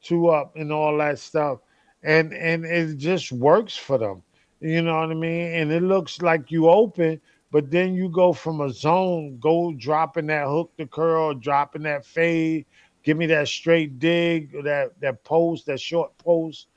two up, and all that stuff, and it just works for them. You know what I mean? And it looks like you open, but then you go from a zone, go dropping that hook to curl, dropping that fade, give me that straight dig, that post, that short post,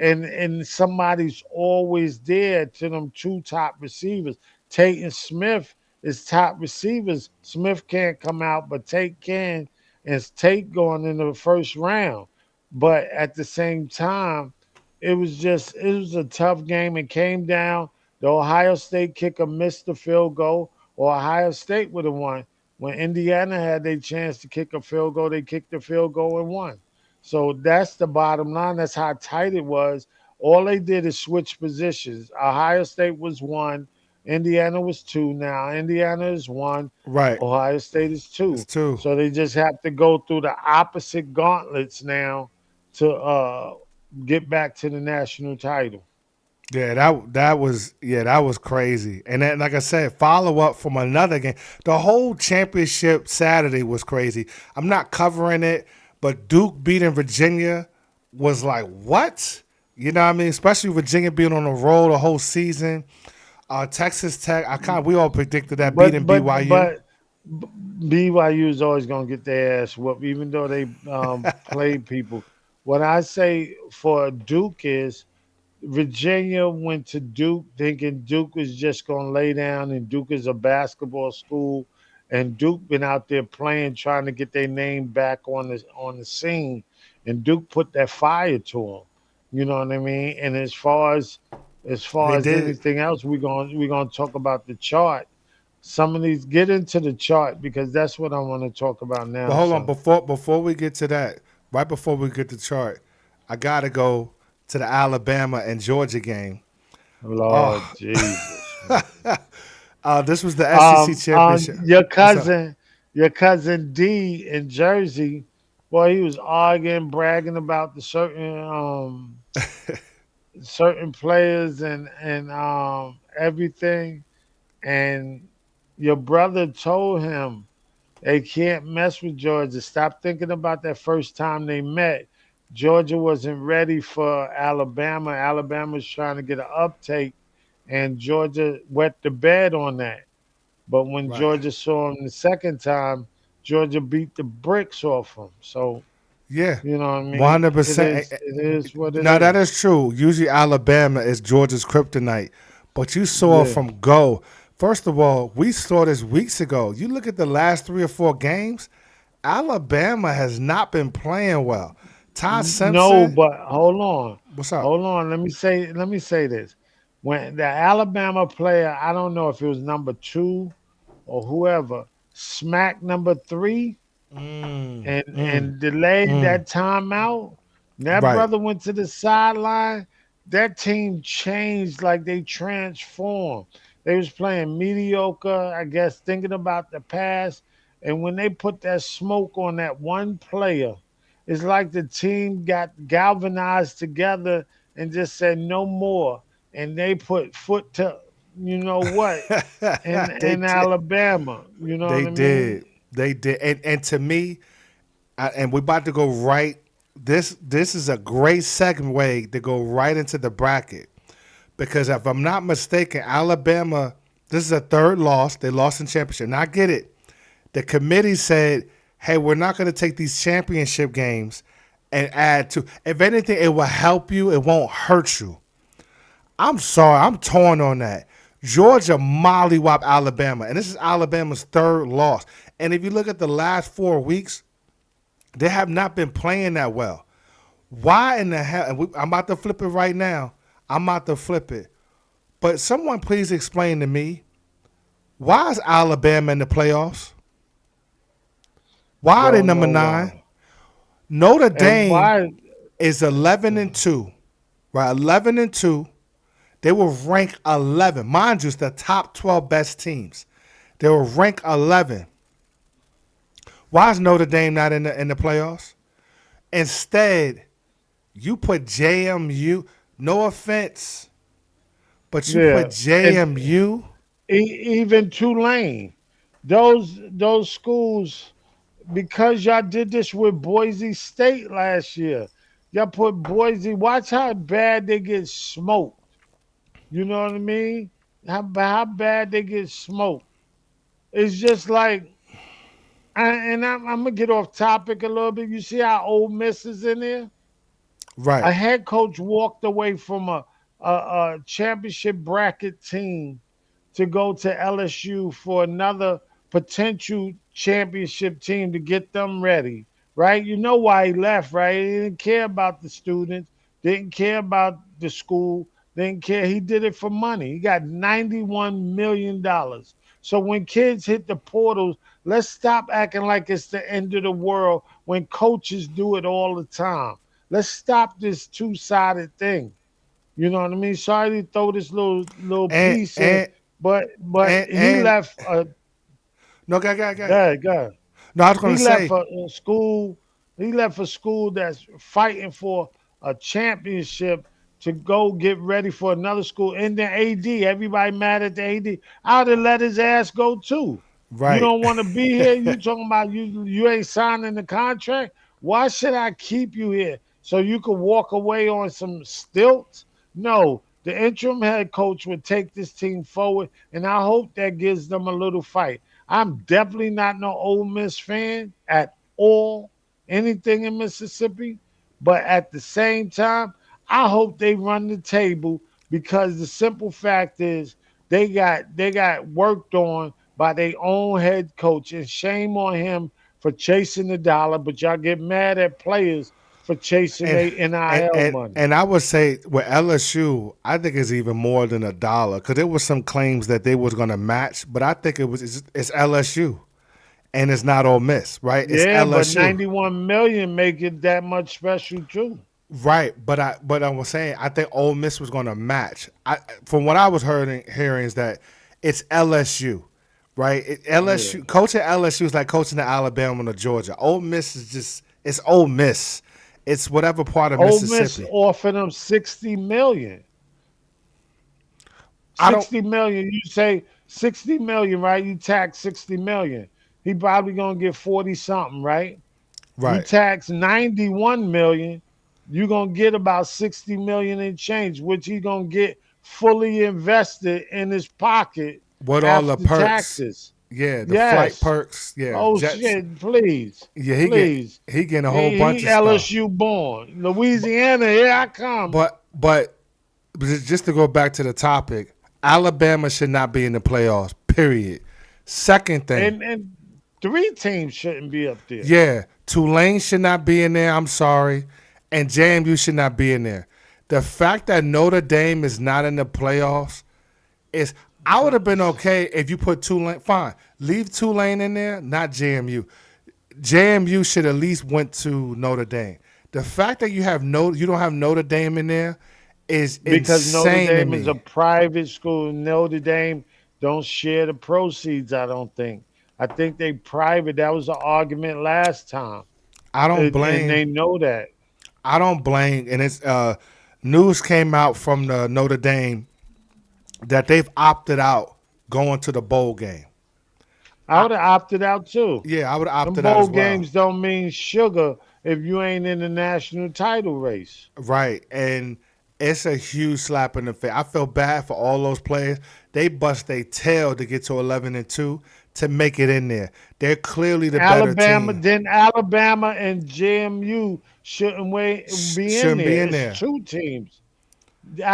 and somebody's always there to them two top receivers. Tate and Smith is top receivers. Smith can't come out, but Tate can, and Tate going in the first round. But at the same time, it was a tough game. It came down. The Ohio State kicker missed the field goal, or Ohio State would have won. When Indiana had their chance to kick a field goal, they kicked the field goal and won. So that's the bottom line. That's how tight it was. All they did is switch positions. Ohio State was one, Indiana was two. Now Indiana is one, Right. Ohio State is It's two. two. So they just have to go through the opposite gauntlets now to get back to the national title. Yeah, that was crazy. And then, like I said, follow up from another game. The whole championship Saturday was crazy. I'm not covering it, but Duke beating Virginia was like what? You know what I mean? Especially Virginia being on the roll the whole season. Texas Tech, we all predicted that beating But but BYU. but BYU is always gonna get their ass whooped, even though they played people. What I say for Duke is Virginia went to Duke thinking Duke was just going to lay down, and Duke is a basketball school, and Duke been out there playing, trying to get their name back on the scene, and Duke put that fire to them. You know what I mean? And as far They as did. anything else, we're gonna talk about the chart. Some of these get into the chart because that's what I want to talk about But now. hold on, So, before we get to that, right before we get to chart, I gotta go to the Alabama and Georgia game. Lord Oh, Jesus, man. this was the SEC championship. Your What's up? cousin D in Jersey, boy, he was arguing, bragging about the certain players and everything. And your brother told him they can't mess with Georgia. Stop thinking about that first time they met. Georgia wasn't ready for Alabama. Alabama's trying to get an uptake, and Georgia wet the bed on that. But when Right. Georgia saw him the second time, Georgia beat the bricks off them. So Yeah, you know what I mean. It 100%. is. It is what it Now that is. is true. Usually Alabama is Georgia's kryptonite, but you saw Yeah. from go. First of all, we saw this weeks ago. You look at the last 3 or 4 games. Alabama has not been playing well. Todd No, Simpson, but hold on. what's up? Hold on. Let me say this. When the Alabama player, I don't know if it was number 2 or whoever, smacked number 3 Mm, and delayed mm. that timeout, that Right. brother went to the sideline. That team changed like they transformed. They was playing mediocre, I guess, thinking about the past. And when they put that smoke on that one player, it's like the team got galvanized together and just said no more. And they put foot to you know what They in did. Alabama. You know They what I mean? did. They did. And to me, and we're about to go right. This is a great segue to go right into the bracket because if I'm not mistaken, Alabama. This is a third loss. They lost in championship. Now I get it. The committee said, "Hey, we're not going to take these championship games and add to. If anything, it will help you. It won't hurt you." I'm sorry. I'm torn on that. Georgia mollywop Alabama, and this is Alabama's third loss. And if you look at the last 4 weeks, they have not been playing that well. Why in the hell? And I'm about to flip it right now. I'm about to flip it. But someone please explain to me why is Alabama in the playoffs? Why are they Don't number know nine? why. Notre And Dame why? is 11-2, right? 11-2. They were ranked 11. Mind you, it's the top 12 best teams. They were ranked 11. Why is Notre Dame not in the playoffs? Instead, you put JMU. No offense, but you put Yeah, and JMU. even Tulane, those schools, because y'all did this with Boise State last year. Y'all put Boise. Watch how bad they get smoked. You know what I mean? How bad they get smoked. It's just like, and I'm gonna get off topic a little bit. You see how Ole Miss is in there? Right. A head coach walked away from a championship bracket team to go to LSU for another potential championship team to get them ready, right? You know why he left, right? He didn't care about the students, didn't care about the school, didn't care. He did it for money. He got $91 million. So when kids hit the portals, let's stop acting like it's the end of the world when coaches do it all the time. Let's stop this two-sided thing. You know what I mean? Sorry to throw this little And piece in, and but he and left a no, go. God. No, I was gonna He left say a school. He left a school that's fighting for a championship to go get ready for another school. And the AD, everybody mad at the AD. I'd have let his ass go too. You right. don't want to be here. You talking about you ain't signing the contract. Why should I keep you here so you could walk away on some stilts? No, the interim head coach would take this team forward, and I hope that gives them a little fight. I'm definitely not no Ole Miss fan at all, anything in Mississippi. But at the same time, I hope they run the table because the simple fact is they got worked on by their own head coach, and shame on him for chasing the dollar. But y'all get mad at players for chasing and their and NIL and money. and I would say with LSU, I think it's even more than $1 because there was some claims that they was gonna match, but I think it's LSU and it's not Ole Miss, right? It's Yeah, but LSU, 91 million make it that much special too. right? But I was saying I think Ole Miss was gonna match. From what I was hearing is that it's LSU. Right, Yeah. LSU coaching LSU is like coaching the Alabama or Georgia. Ole Miss is just it's Ole Miss. It's whatever part of Ole Miss Mississippi. offered him 60 million. I don't 60 million. You say 60 million, right? You tax 60 million. He probably gonna get 40 something, right? You right. tax 91 million, you're gonna get about 60 million in change, which he gonna get fully invested in his pocket What all the after perks? taxes. Yeah, the flight Yes. perks. Yeah, Oh jets. shit! Please, Yeah, please. he getting a whole bunch He of stuff. LSU born. Louisiana, here I come. But just to go back to the topic, Alabama should not be in the playoffs. Period. Second thing, And three teams shouldn't be up there. yeah, Tulane should not be in there. I'm sorry, and JMU should not be in there. The fact that Notre Dame is not in the playoffs is. I would have been okay if you put Tulane. Fine, leave Tulane in there, not JMU. JMU should at least went to Notre Dame. The fact that you don't have Notre Dame in there is Because Notre insane to Dame is a me. private school. Notre Dame don't share the proceeds. I don't think. I think they private. That was the argument last time, I don't and blame they know that. I don't blame and it's news came out from the Notre Dame that they've opted out going to the bowl game. I I, would have opted out too. yeah, I would have Them opted out bowl as well. games don't mean sugar if you ain't in the national title race. Right. And it's a huge slap in the face. I feel bad for all those players. They bust their tail to get to 11-2 to make it in there. They're clearly the better Alabama, team. then Alabama and JMU shouldn't be in Shouldn't be there. in It's there. two teams.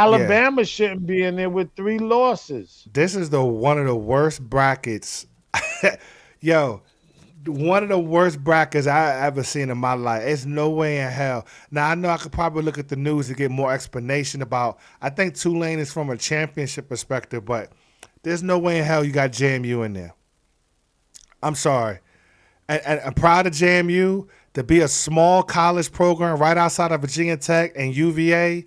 Yeah. Alabama shouldn't be in there with three losses. This is the one of the worst brackets. Yo, one of the worst brackets I ever seen in my life. It's no way in hell. Now I know I could probably look at the news to get more explanation about. I think Tulane is from a championship perspective, but there's no way in hell you got JMU in there. I'm sorry. And proud of JMU to be a small college program right outside of Virginia Tech and UVA.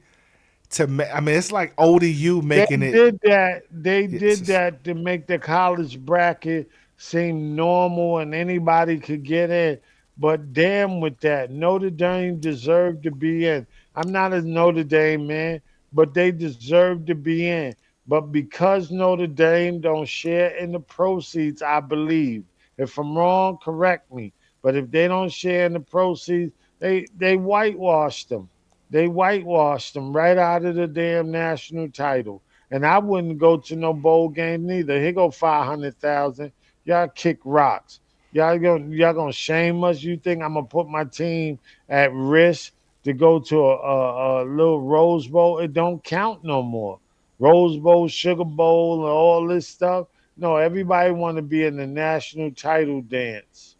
I mean, it's like ODU They making it. did that. They It's did just, that to make the college bracket seem normal and anybody could get in. But damn with that. Notre Dame deserved to be in. I'm not a Notre Dame man, but they deserve to be in. But because Notre Dame don't share in the proceeds, I believe. If I'm wrong, correct me. But if they don't share in the proceeds, they whitewashed them. They whitewashed them right out of the damn national title. And I wouldn't go to no bowl game neither. Here go 500,000. Y'all kick rocks. Y'all gonna shame us. You think I'm gonna put my team at risk to go to a little Rose Bowl? It don't count no more. Rose Bowl, Sugar Bowl, and all this stuff. No, everybody want to be in the national title dance.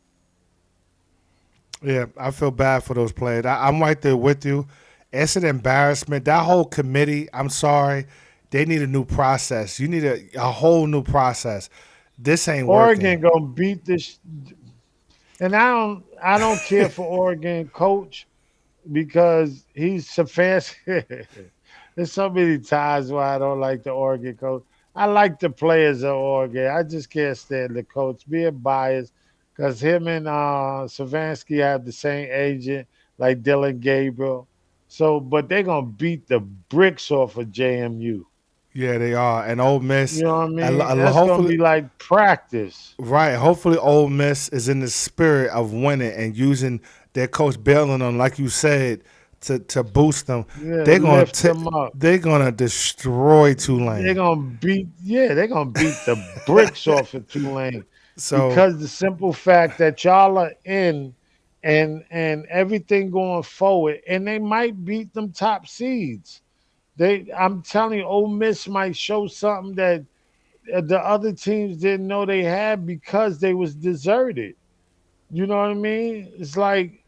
yeah, I feel bad for those players. I'm right there with you. It's an embarrassment. That whole committee, I'm sorry, they need a new process. You need a whole new process. This ain't working. Oregon gonna beat this, and I don't care for Oregon coach because he's Stefanski. There's so many times why I don't like the Oregon coach. I like the players of Oregon. I just can't stand the coach. Being biased because him and Stefanski have the same agent like Dylan Gabriel. So, but they're gonna beat the bricks off of JMU. Yeah, they are. And Ole Miss, You know what I mean? That's gonna hopefully, be like practice. right. Hopefully, Ole Miss is in the spirit of winning and using their coach bailing on, like you said, to boost them. Yeah, lift them up. They're gonna destroy They're Tulane. gonna beat, yeah, they're gonna beat the bricks off of Tulane So because the simple fact that y'all are in and everything going forward, and they might beat them top seeds. I'm telling you, Ole Miss might show something that the other teams didn't know they had because they was deserted. You know what I mean? It's like,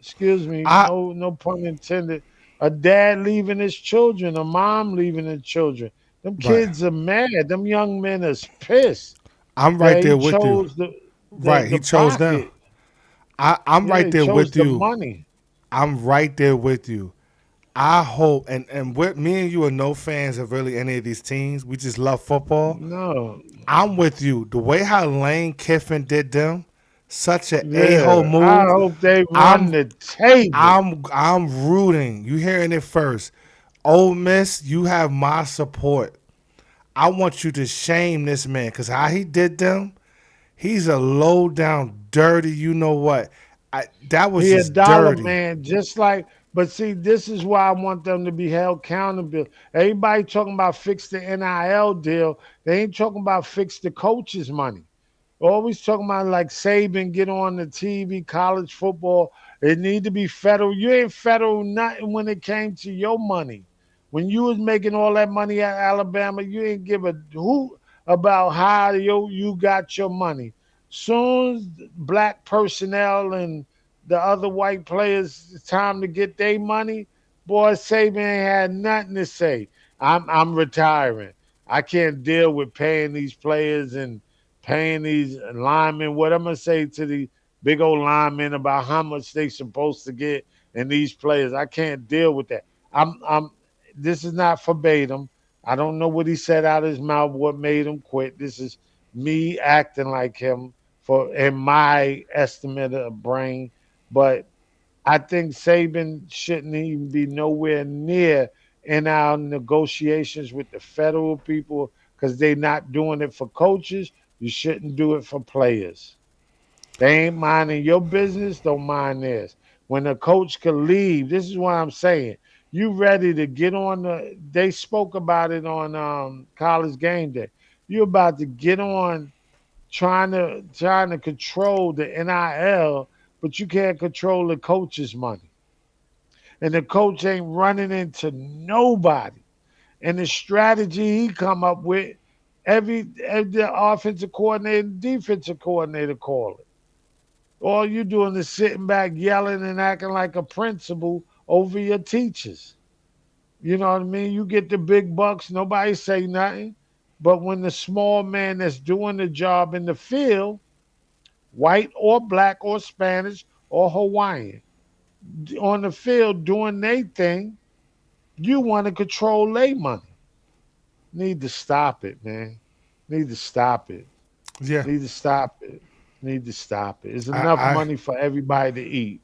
excuse me, I no pun intended. A dad leaving his children, a mom leaving his children. Them right. kids are mad. Them young men is pissed I'm right that there he with you. chose Right. He the chose them. pocket. I'm Yeah, right he there chose with the you. money. I'm right there with you. I hope and me and you are no fans of really any of these teams. We just love football. No, I'm with you. The way how Lane Kiffin did them, such an a-hole yeah. I move. hope they run I'm the table. I'm rooting. You hearing it first. Ole Miss, you have my support. I want you to shame this man because how he did them, he's a low down, dirty. You know what? That was He a just dollar dirty. man, just like But see, this is why I want them to be held accountable. Everybody talking about fix the NIL deal. They ain't talking about fix the coaches' money. Always talking about like Saban get on the TV, college football. It need to be federal. You ain't federal nothing when it came to your money. When you was making all that money at Alabama, you ain't give a hoot about how you got your money. Soon as black personnel and the other white players, it's time to get their money. Boy, Saban ain't had nothing to say. I'm retiring. I can't deal with paying these players and paying these linemen. What I'm gonna say to the big old linemen about how much they supposed to get and these players. I can't deal with that. I'm this is not verbatim. I don't know what he said out of his mouth, what made him quit. This is me acting like him for in my estimate of brain. But I think Saban shouldn't even be nowhere near in our negotiations with the federal people because they're not doing it for coaches. You shouldn't do it for players. They ain't minding your business, don't mind theirs. When a coach could leave, this is what I'm saying. You ready to get on they spoke about it on college game day. You're about to get on trying to control the NIL, but you can't control the coach's money. And the coach ain't running into nobody. And the strategy he come up with, every offensive coordinator, defensive coordinator call it. All you doing is sitting back yelling and acting like a principal over your teachers. You know what I mean? You get the big bucks, nobody say nothing. But when the small man that's doing the job in the field, white or black or Spanish or Hawaiian, on the field doing their thing, you want to control their money. Need to stop it, man. Need to stop it. Yeah, Need to stop it. Need to stop it. It's I, enough I, money for everybody to eat.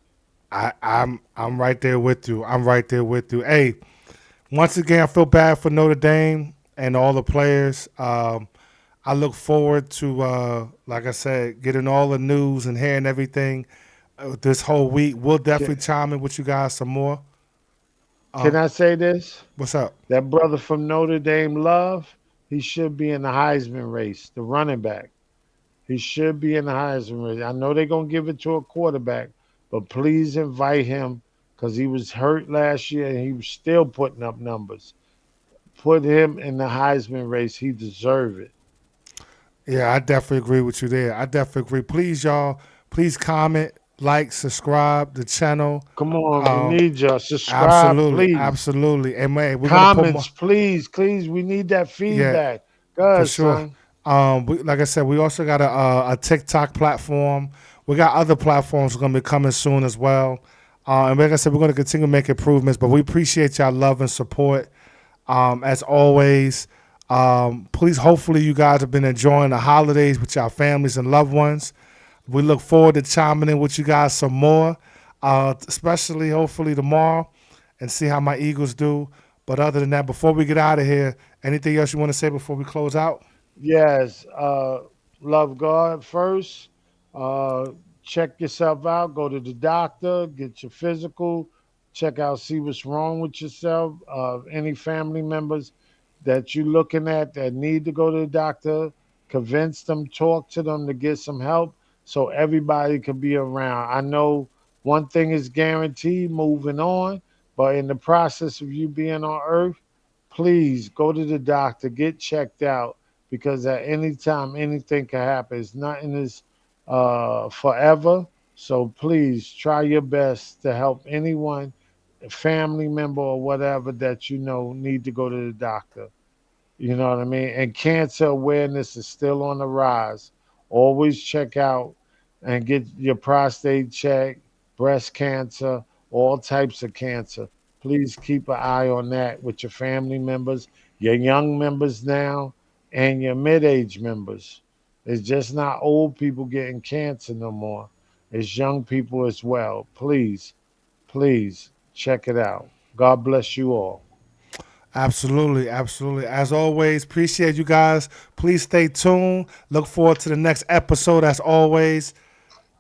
I'm right there with you. I'm right there with you. Hey, once again, I feel bad for Notre Dame and all the players. I look forward to, like I said, getting all the news and hearing everything this whole week. We'll Can, definitely chime in with you guys some more. can I say this? What's up? That brother from Notre Dame, Love, he should be in the Heisman race, the running back. He should be in the Heisman race. I know they're going to give it to a quarterback, but please invite him because he was hurt last year and he was still putting up numbers. Put him in the Heisman race. He deserves it. Yeah, I definitely agree with you there. I definitely agree. Please, y'all, please comment, like, subscribe the channel. Come on, we Um, need you. Subscribe, absolutely, please. absolutely. And man, we're gonna put more. Comments, please, please. We need that Yeah, feedback. for Good, sure. son. Like I said, we also got a TikTok platform. We got other platforms going to be coming soon as well. And like I said, we're going to continue to make improvements. But we appreciate y'all love and support. As always, please, hopefully, you guys have been enjoying the holidays with your families and loved ones. We look forward to chiming in with you guys some more, especially hopefully tomorrow, and see how my Eagles do. But other than that, before we get out of here, anything else you want to say before we close out? Yes. Love God first. Uh, check yourself out. Go to the doctor. Get your physical. Check out. See what's wrong with yourself. Any family members that you're looking at that need to go to the doctor, convince them. Talk to them to get some help so everybody can be around. I know one thing is guaranteed. Moving on, but in the process of you being on Earth, please go to the doctor. Get checked out because at any time anything can happen. It's nothing is forever. So please try your best to help anyone, a family member or whatever that you know need to go to the doctor. You know what I mean? And cancer awareness is still on the rise. Always check out and get your prostate checked, breast cancer, all types of cancer. Please keep an eye on that with your family members, your young members now, and your mid age members. It's just not old people getting cancer no more. It's young people as well. Please, please check it out. God bless you all. Absolutely, absolutely. As always, appreciate you guys. Please stay tuned. Look forward to the next episode. As always,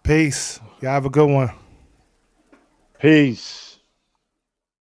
peace. Y'all have a good one. Peace.